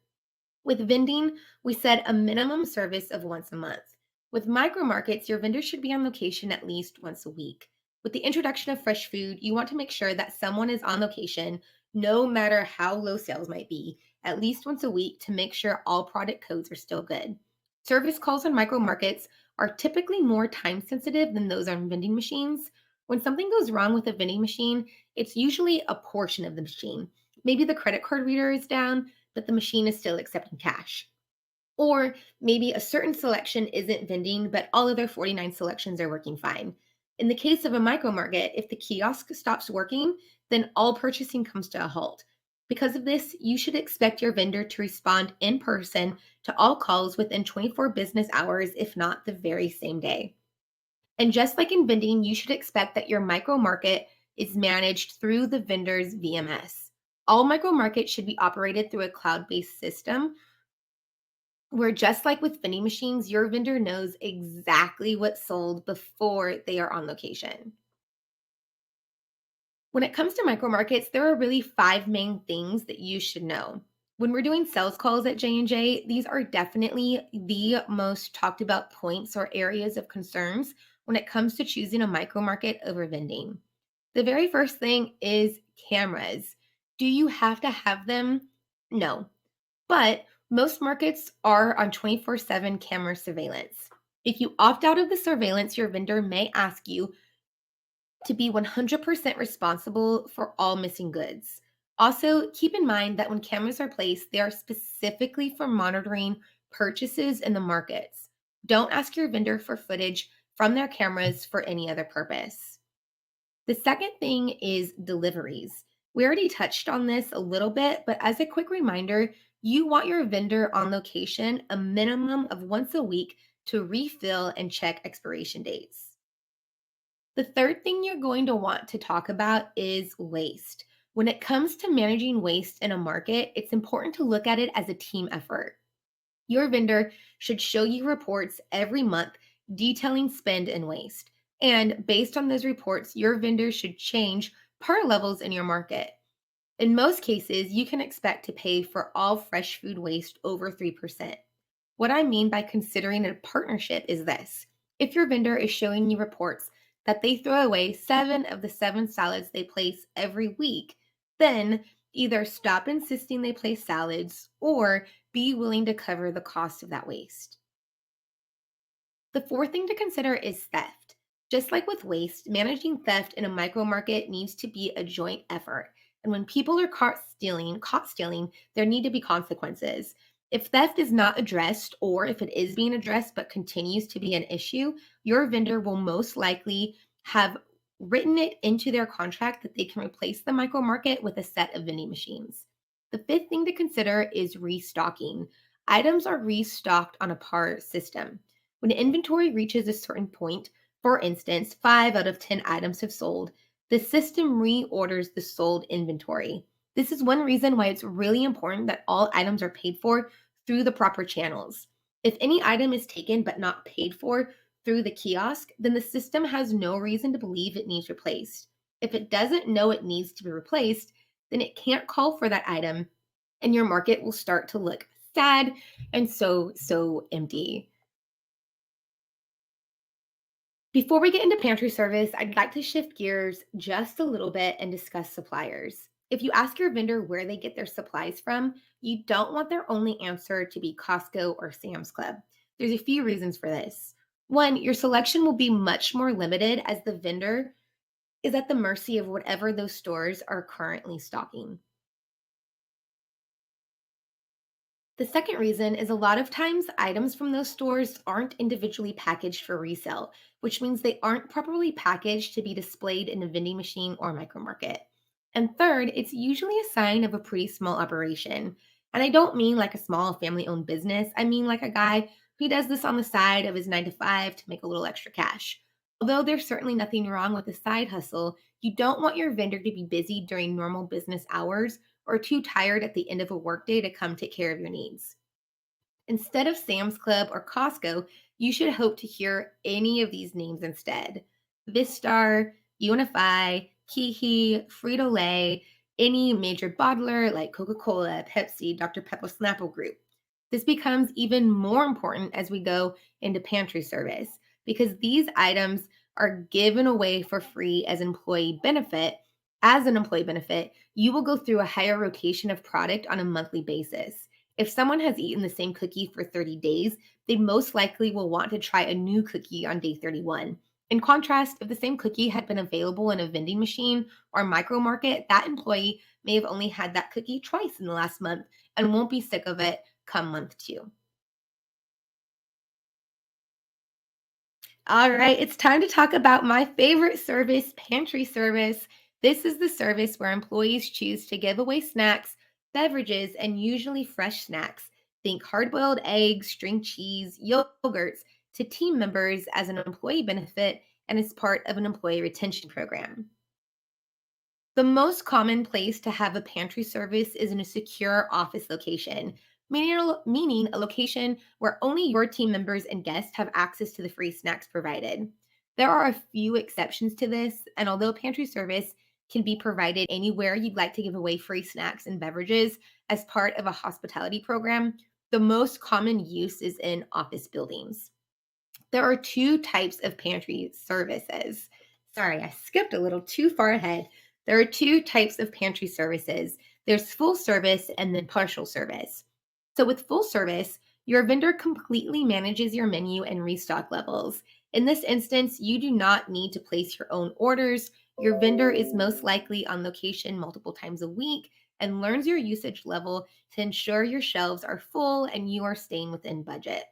With vending, we set a minimum service of once a month. With micro markets, your vendor should be on location at least once a week. With the introduction of fresh food, you want to make sure that someone is on location no matter how low sales might be, at least once a week to make sure all product codes are still good. Service calls on micro markets are typically more time sensitive than those on vending machines. When something goes wrong with a vending machine, it's usually a portion of the machine. Maybe the credit card reader is down, but the machine is still accepting cash. Or maybe a certain selection isn't vending, but all other 49 selections are working fine. In the case of a micro market, if the kiosk stops working, then all purchasing comes to a halt. Because of this, you should expect your vendor to respond in person to all calls within 24 business hours, if not the very same day. And just like in vending, you should expect that your micro market is managed through the vendor's VMS. All micro markets should be operated through a cloud based system where, just like with vending machines, your vendor knows exactly what's sold before they are on location. When it comes to micro markets, there are really five main things that you should know. When we're doing sales calls at J&J, these are definitely the most talked about points or areas of concerns when it comes to choosing a micro market over vending. The very first thing is cameras. Do you have to have them? No. But most markets are on 24/7 camera surveillance. If you opt out of the surveillance, your vendor may ask you to be 100% responsible for all missing goods. Also, keep in mind that when cameras are placed, they are specifically for monitoring purchases in the markets. Don't ask your vendor for footage from their cameras for any other purpose. The second thing is deliveries. We already touched on this a little bit, but as a quick reminder, you want your vendor on location a minimum of once a week to refill and check expiration dates. The third thing you're going to want to talk about is waste. When it comes to managing waste in a market, it's important to look at it as a team effort. Your vendor should show you reports every month detailing spend and waste. And based on those reports, your vendor should change par levels in your market. In most cases, you can expect to pay for all fresh food waste over 3%. What I mean by considering a partnership is this: if your vendor is showing you reports that they throw away 7 of the 7 salads they place every week, then either stop insisting they place salads or be willing to cover the cost of that waste. The fourth thing to consider is theft. Just like with waste, managing theft in a micro market needs to be a joint effort. And when people are caught stealing, there need to be consequences. If theft is not addressed, or if it is being addressed but continues to be an issue, your vendor will most likely have written it into their contract that they can replace the micro market with a set of vending machines. The fifth thing to consider is restocking. Items are restocked on a par system. When inventory reaches a certain point, for instance, 5 out of 10 items have sold, the system reorders the sold inventory. This is one reason why it's really important that all items are paid for through the proper channels. If any item is taken but not paid for through the kiosk, then the system has no reason to believe it needs replaced. If it doesn't know it needs to be replaced, then it can't call for that item, and your market will start to look sad and so empty. Before we get into pantry service, I'd like to shift gears just a little bit and discuss suppliers. If you ask your vendor where they get their supplies from, you don't want their only answer to be Costco or Sam's Club. There's a few reasons for this. One, your selection will be much more limited as the vendor is at the mercy of whatever those stores are currently stocking. The second reason is a lot of times items from those stores aren't individually packaged for resale, which means they aren't properly packaged to be displayed in a vending machine or micro market. And third, it's usually a sign of a pretty small operation. And I don't mean like a small family owned business, I mean like a guy who does this on the side of his 9 to 5 to make a little extra cash. Although there's certainly nothing wrong with a side hustle, you don't want your vendor to be busy during normal business hours or too tired at the end of a workday to come take care of your needs. Instead of Sam's Club or Costco, you should hope to hear any of these names instead: Vistar, Unify, Kihi, Frito Lay, any major bottler like Coca Cola, Pepsi, Dr. Pepper Snapple Group. This becomes even more important as we go into pantry service because these items are given away for free as employee benefit. As an employee benefit, you will go through a higher rotation of product on a monthly basis. If someone has eaten the same cookie for 30 days, they most likely will want to try a new cookie on day 31. In contrast, if the same cookie had been available in a vending machine or micro market, that employee may have only had that cookie twice in the last month and won't be sick of it come month 2. All right, it's time to talk about my favorite service, pantry service. This is the service where employees choose to give away snacks, beverages, and usually fresh snacks. Think hard boiled eggs, string cheese, yogurts to team members as an employee benefit and as part of an employee retention program. The most common place to have a pantry service is in a secure office location, meaning a location where only your team members and guests have access to the free snacks provided. There are a few exceptions to this, and although pantry service can be provided anywhere you'd like to give away free snacks and beverages as part of a hospitality program, the most common use is in office buildings. There are two types of pantry services. Sorry, I skipped a little too far ahead. There are two types of pantry services: there's full service and then partial service. So, with full service, Your vendor completely manages your menu and restock levels. In this instance, you do not need to place your own orders. Your vendor is most likely on location multiple times a week and learns your usage level to ensure your shelves are full and you are staying within budget.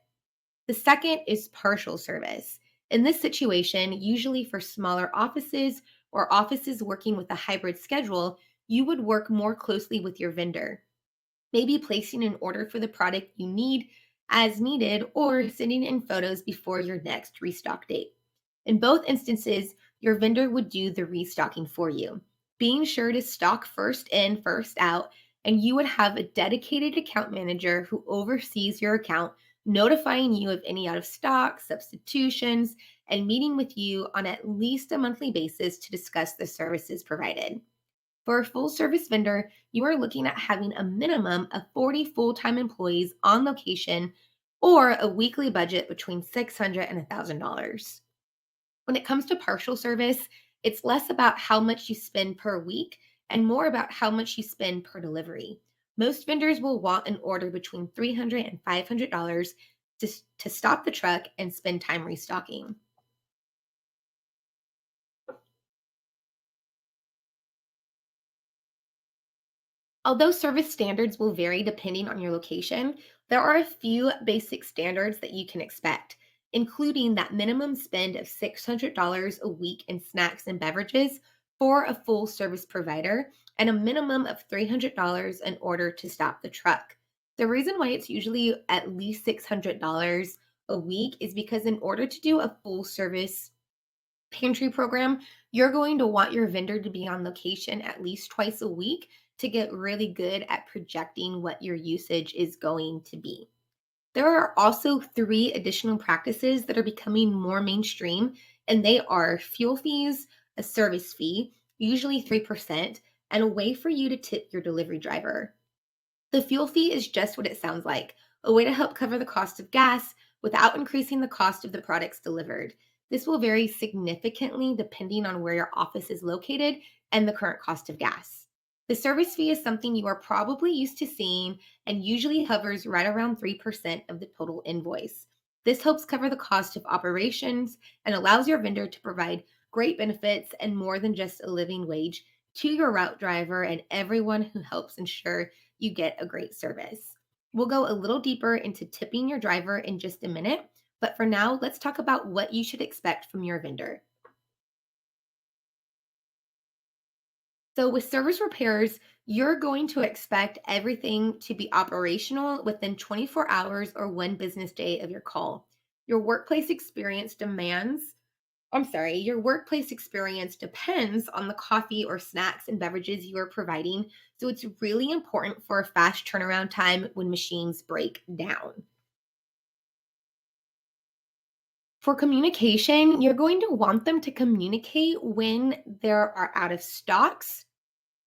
The second is partial service. In this situation, usually for smaller offices or offices working with a hybrid schedule, you would work more closely with your vendor, maybe placing an order for the product you need as needed or sending in photos before your next restock date. In both instances, your vendor would do the restocking for you, being sure to stock first in, first out, and you would have a dedicated account manager who oversees your account, notifying you of any out of stock, substitutions, and meeting with you on at least a monthly basis to discuss the services provided. For a full service vendor, you are looking at having a minimum of 40 full time employees on location or a weekly budget between $600 and $1,000. When it comes to partial service, it's less about how much you spend per week and more about how much you spend per delivery. Most vendors will want an order between $300 and $500 to stop the truck and spend time restocking. Although service standards will vary depending on your location, there are a few basic standards that you can expect, including that minimum spend of $600 a week in snacks and beverages for a full service provider and a minimum of $300 in order to stop the truck. The reason why it's usually at least $600 a week is because in order to do a full service pantry program, you're going to want your vendor to be on location at least twice a week to get really good at projecting what your usage is going to be. There are also three additional practices that are becoming more mainstream, and they are fuel fees, a service fee, usually 3%, and a way for you to tip your delivery driver. The fuel fee is just what it sounds like, a way to help cover the cost of gas without increasing the cost of the products delivered. This will vary significantly depending on where your office is located and the current cost of gas. The service fee is something you are probably used to seeing and usually hovers right around 3% of the total invoice. This helps cover the cost of operations and allows your vendor to provide great benefits and more than just a living wage to your route driver and everyone who helps ensure you get a great service. We'll go a little deeper into tipping your driver in just a minute, but for now, let's talk about what you should expect from your vendor. So, with service repairs, you're going to expect everything to be operational within 24 hours or one business day of your call. Your workplace experience demands your workplace experience depends on the coffee or snacks and beverages you are providing. So it's really important for a fast turnaround time when machines break down. For communication, you're going to want them to communicate when there are out of stocks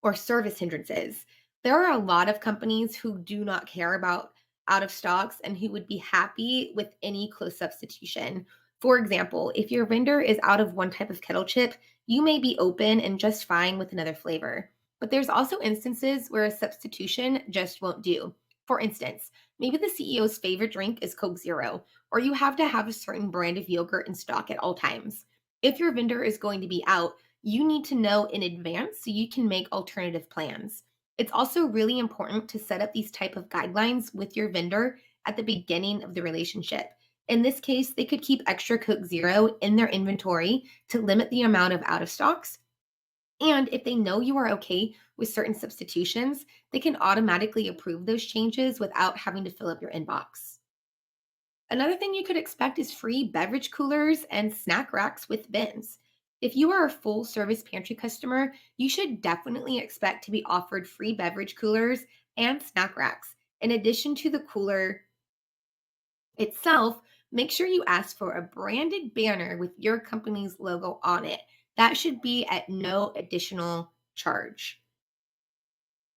or service hindrances. There are a lot of companies who do not care about out of stocks and who would be happy with any close substitution. For example, if your vendor is out of one type of kettle chip, you may be open and just fine with another flavor. But there's also instances where a substitution just won't do. For instance, maybe the CEO's favorite drink is Coke Zero, or you have to have a certain brand of yogurt in stock at all times. If your vendor is going to be out, you need to know in advance so you can make alternative plans. It's also really important to set up these type of guidelines with your vendor at the beginning of the relationship. In this case, they could keep extra Coke Zero in their inventory to limit the amount of out of stocks. And if they know you are okay with certain substitutions, they can automatically approve those changes without having to fill up your inbox. Another thing you could expect is free beverage coolers and snack racks with bins. If you are a full service pantry customer, you should definitely expect to be offered free beverage coolers and snack racks. In addition to the cooler itself, make sure you ask for a branded banner with your company's logo on it. That should be at no additional charge.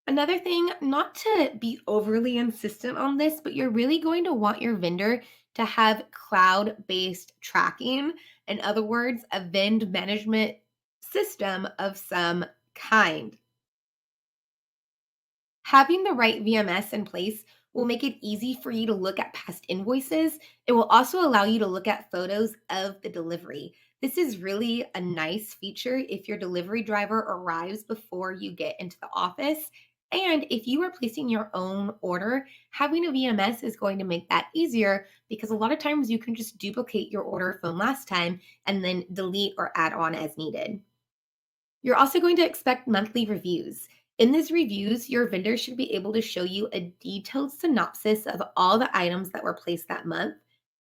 Another thing, not to be overly insistent on this, but you're really going to want your vendor to have cloud based tracking. In other words, a vend management system of some kind. Having the right VMS in place will make it easy for you to look at past invoices. It will also allow you to look at photos of the delivery. This is really a nice feature if your delivery driver arrives before you get into the office. And if you are placing your own order, having a VMS is going to make that easier because a lot of times you can just duplicate your order from last time and then delete or add on as needed. You're also going to expect monthly reviews. In these reviews, your vendor should be able to show you a detailed synopsis of all the items that were placed that month.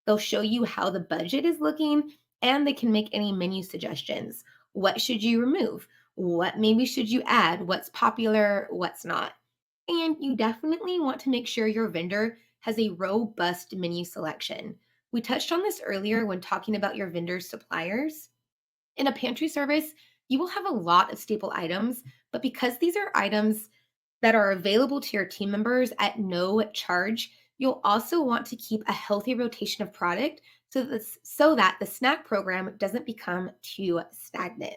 They'll show you how the budget is looking and they can make any menu suggestions. What should you remove? What maybe should you add? What's popular? What's not? And you definitely want to make sure your vendor has a robust menu selection. We touched on this earlier when talking about your vendor's suppliers. In a pantry service, you will have a lot of staple items, but because these are items that are available to your team members at no charge, you'll also want to keep a healthy rotation of product so that the snack program doesn't become too stagnant.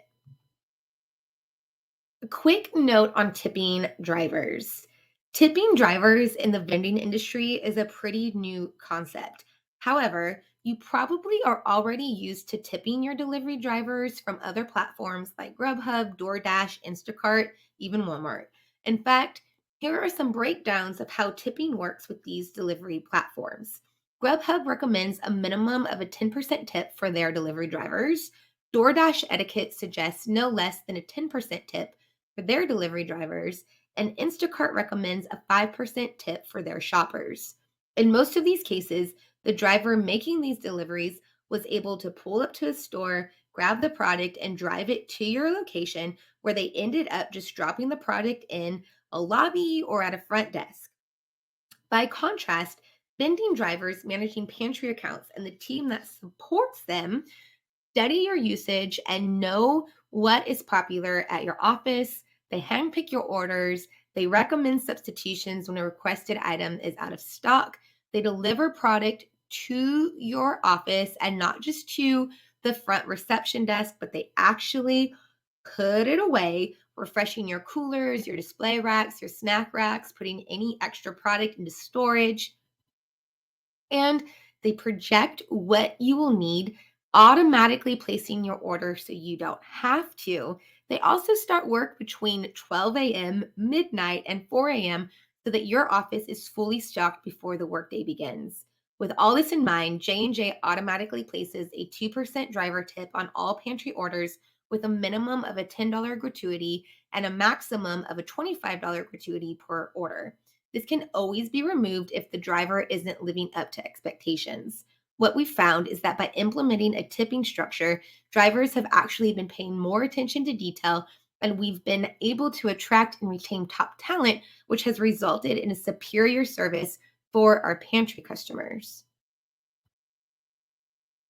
A quick note on tipping drivers. Tipping drivers in the vending industry is a pretty new concept. However, you probably are already used to tipping your delivery drivers from other platforms like Grubhub, DoorDash, Instacart, even Walmart. In fact, here are some breakdowns of how tipping works with these delivery platforms. Grubhub recommends a minimum of a 10% tip for their delivery drivers. DoorDash etiquette suggests no less than a 10% tip for their delivery drivers, and Instacart recommends a 5% tip for their shoppers. In most of these cases, the driver making these deliveries was able to pull up to a store, grab the product, and drive it to your location where they ended up just dropping the product in a lobby or at a front desk. By contrast, vending drivers managing pantry accounts and the team that supports them study your usage and know what is popular at your office. They handpick your orders. They recommend substitutions when a requested item is out of stock. They deliver product to your office and not just to the front reception desk, but they actually put it away, refreshing your coolers, your display racks, your snack racks, putting any extra product into storage, and they project what you will need, automatically placing your order so you don't have to. They also start work between 12 a.m., midnight, and 4 a.m. so that your office is fully stocked before the workday begins. With all this in mind, J&J automatically places a 2% driver tip on all pantry orders with a minimum of a $10 gratuity and a maximum of a $25 gratuity per order. This can always be removed if the driver isn't living up to expectations. What we found is that by implementing a tipping structure, drivers have actually been paying more attention to detail, and we've been able to attract and retain top talent, which has resulted in a superior service for our pantry customers.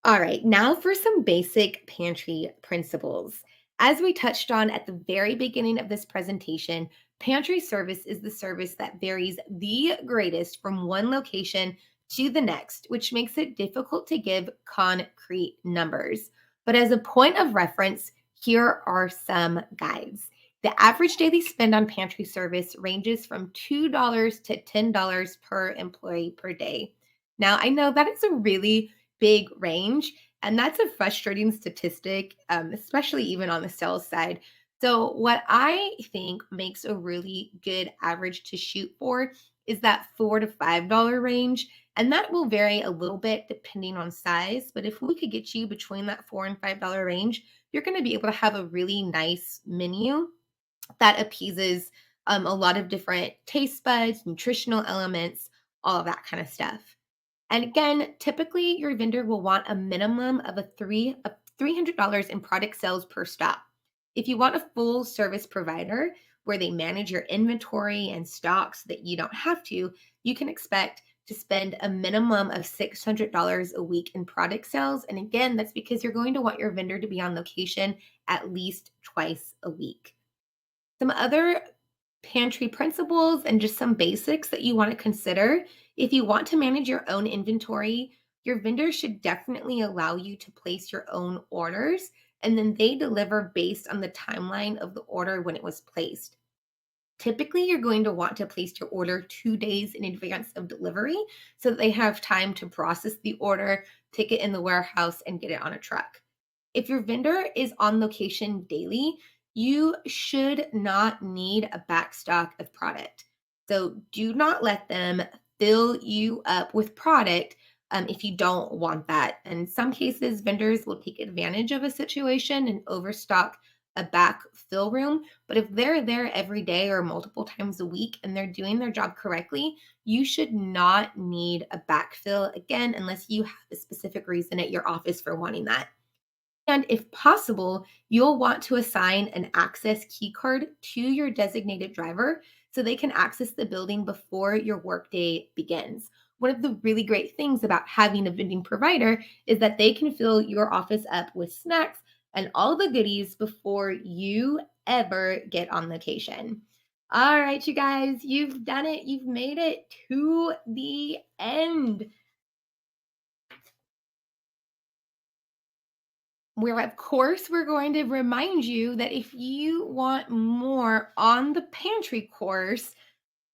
All right, now for some basic pantry principles. As we touched on at the very beginning of this presentation, pantry service is the service that varies the greatest from one location to the next, which makes it difficult to give concrete numbers. But as a point of reference, here are some guides. The average daily spend on pantry service ranges from $2 to $10 per employee per day. Now, I know that is a really big range. And that's a frustrating statistic, especially even on the sales side. So, what I think makes a really good average to shoot for is that $4 to $5 range. And that will vary a little bit depending on size. But if we could get you between that $4 and $5 range, you're going to be able to have a really nice menu that appeases a lot of different taste buds, nutritional elements, all of that kind of stuff. And again, typically your vendor will want a minimum of $300 in product sales per stop. If you want a full service provider where they manage your inventory and stock so that you don't have to, you can expect to spend a minimum of $600 a week in product sales. And again, that's because you're going to want your vendor to be on location at least twice a week. Some other pantry principles and just some basics that you want to consider. If you want to manage your own inventory, your vendor should definitely allow you to place your own orders and then they deliver based on the timeline of the order when it was placed. Typically, you're going to want to place your order 2 days in advance of delivery so that they have time to process the order, take it in the warehouse, and get it on a truck. If your vendor is on location daily, you should not need a back stock of product. So do not let them fill you up with product if you don't want that. In some cases, vendors will take advantage of a situation and overstock a back fill room. But if they're there every day or multiple times a week and they're doing their job correctly, you should not need a backfill again, unless you have a specific reason at your office for wanting that. And if possible, you'll want to assign an access key card to your designated driver so they can access the building before your workday begins. One of the really great things about having a vending provider is that they can fill your office up with snacks and all the goodies before you ever get on location. All right, you guys, you've done it. You've made it to the end. Where, of course, we're going to remind you that if you want more on the pantry course,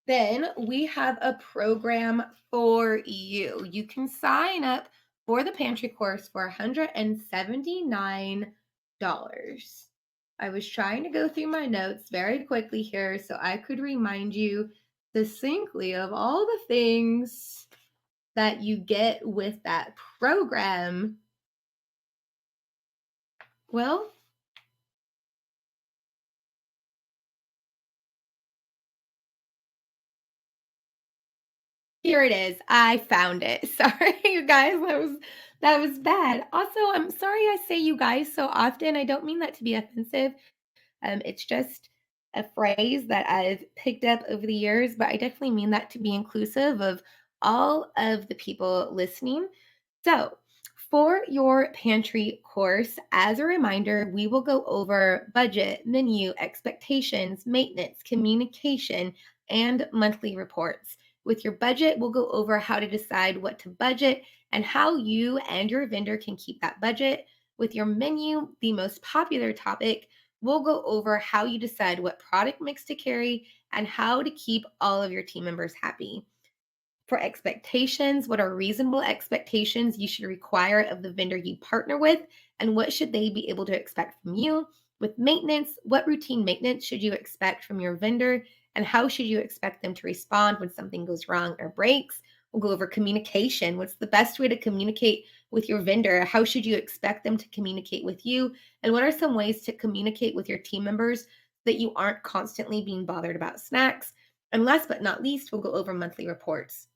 then we have a program for you. You can sign up for the pantry course for $179. I was trying to go through my notes very quickly here so I could remind you succinctly of all the things that you get with that program. Well, here it is. I found it. Sorry, you guys. That was bad. Also, I'm sorry I say you guys so often. I don't mean that to be offensive. It's just a phrase that I've picked up over the years, but I definitely mean that to be inclusive of all of the people listening. So, for your pantry course, as a reminder, we will go over budget, menu, expectations, maintenance, communication, and monthly reports. With your budget, we'll go over how to decide what to budget and how you and your vendor can keep that budget. With your menu, the most popular topic, we'll go over how you decide what product mix to carry and how to keep all of your team members happy. For expectations, what are reasonable expectations you should require of the vendor you partner with, and what should they be able to expect from you? With maintenance, what routine maintenance should you expect from your vendor, and how should you expect them to respond when something goes wrong or breaks? We'll go over communication. What's the best way to communicate with your vendor? How should you expect them to communicate with you? And what are some ways to communicate with your team members so that you aren't constantly being bothered about snacks? And last but not least, we'll go over monthly reports.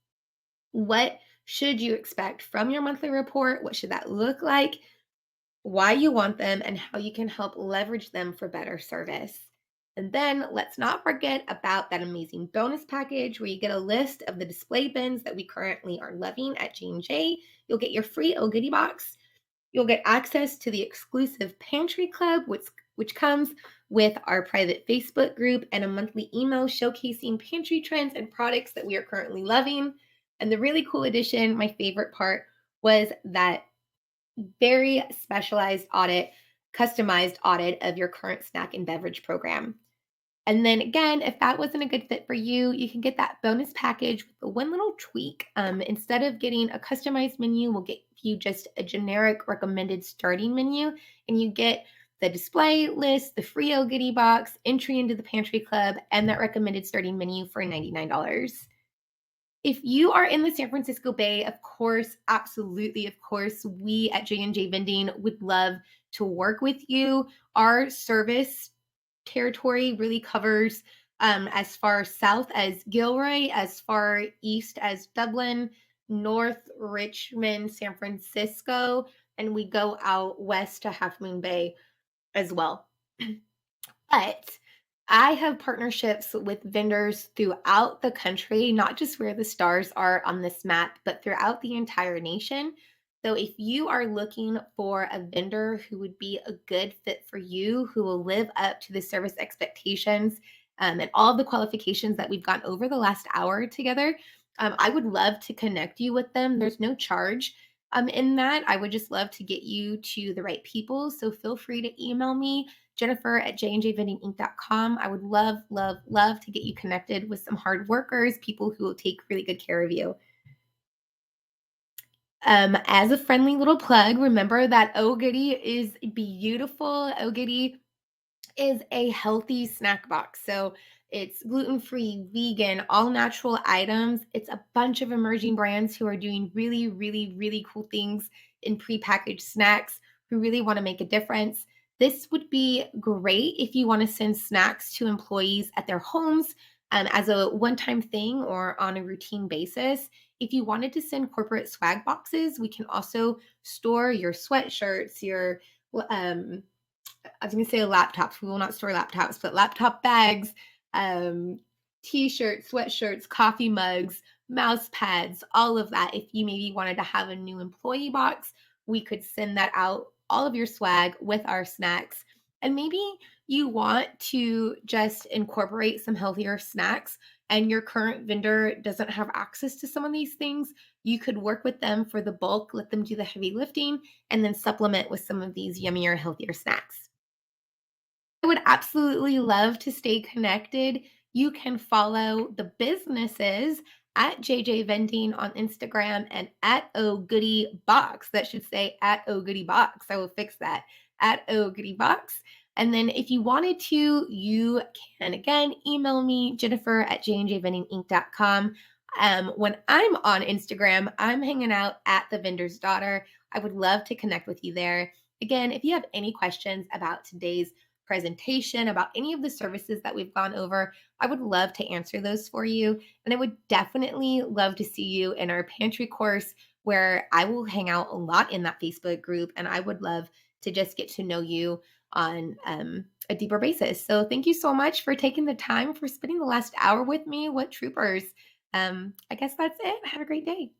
What should you expect from your monthly report? What should that look like? Why you want them, and how you can help leverage them for better service. And then let's not forget about that amazing bonus package where you get a list of the display bins that we currently are loving at J&J. You'll get your free O Goodie box. You'll get access to the exclusive Pantry Club, which comes with our private Facebook group and a monthly email showcasing pantry trends and products that we are currently loving. And the really cool addition, my favorite part, was that very specialized audit, customized audit of your current snack and beverage program. And then again, if that wasn't a good fit for you, you can get that bonus package with the one little tweak. Instead of getting a customized menu, we'll get you just a generic recommended starting menu, and you get the display list, the free O Goodie box, entry into the pantry club, and that recommended starting menu for $99. If you are in the San Francisco Bay, of course, absolutely, of course, we at J&J Vending would love to work with you. Our service territory really covers as far south as Gilroy, as far east as Dublin, north Richmond, San Francisco, and we go out west to Half Moon Bay as well. But I have partnerships with vendors throughout the country, not just where the stars are on this map, but throughout the entire nation. So if you are looking for a vendor who would be a good fit for you, who will live up to the service expectations and all the qualifications that we've gone over the last hour together, I would love to connect you with them. There's no charge in that. I would just love to get you to the right people. So feel free to email me Jennifer at jnjvendinginc.com. I would love, love, love to get you connected with some hard workers, people who will take really good care of you. As a friendly little plug, remember that Oh Goody is beautiful. Oh Goody is a healthy snack box. So it's gluten free, vegan, all natural items. It's a bunch of emerging brands who are doing really, really, really cool things in prepackaged snacks who really want to make a difference. This would be great if you want to send snacks to employees at their homes as a one time thing or on a routine basis. If you wanted to send corporate swag boxes, we can also store your sweatshirts, your um, I was going to say laptops. We will not store laptops, but laptop bags, um, t-shirts, sweatshirts, coffee mugs, mouse pads, all of that. If you maybe wanted to have a new employee box, we could send that out, all of your swag with our snacks. And maybe you want to just incorporate some healthier snacks and your current vendor doesn't have access to some of these things. You could work with them for the bulk, let them do the heavy lifting, and then supplement with some of these yummier, healthier snacks. I would absolutely love to stay connected. You can follow the businesses at JJ Vending on Instagram and at Oh Goody Box. That should say at Oh Goody Box. I will fix that at Oh Goody Box. And then if you wanted to, you can again email me, Jennifer at jnjvendinginc.com. When I'm on Instagram, I'm hanging out at the vendor's daughter. I would love to connect with you there. Again, if you have any questions about today's presentation, about any of the services that we've gone over, I would love to answer those for you. And I would definitely love to see you in our pantry course where I will hang out a lot in that Facebook group. And I would love to just get to know you on a deeper basis. So thank you so much for taking the time for spending the last hour with me. What troopers. I guess that's it. Have a great day.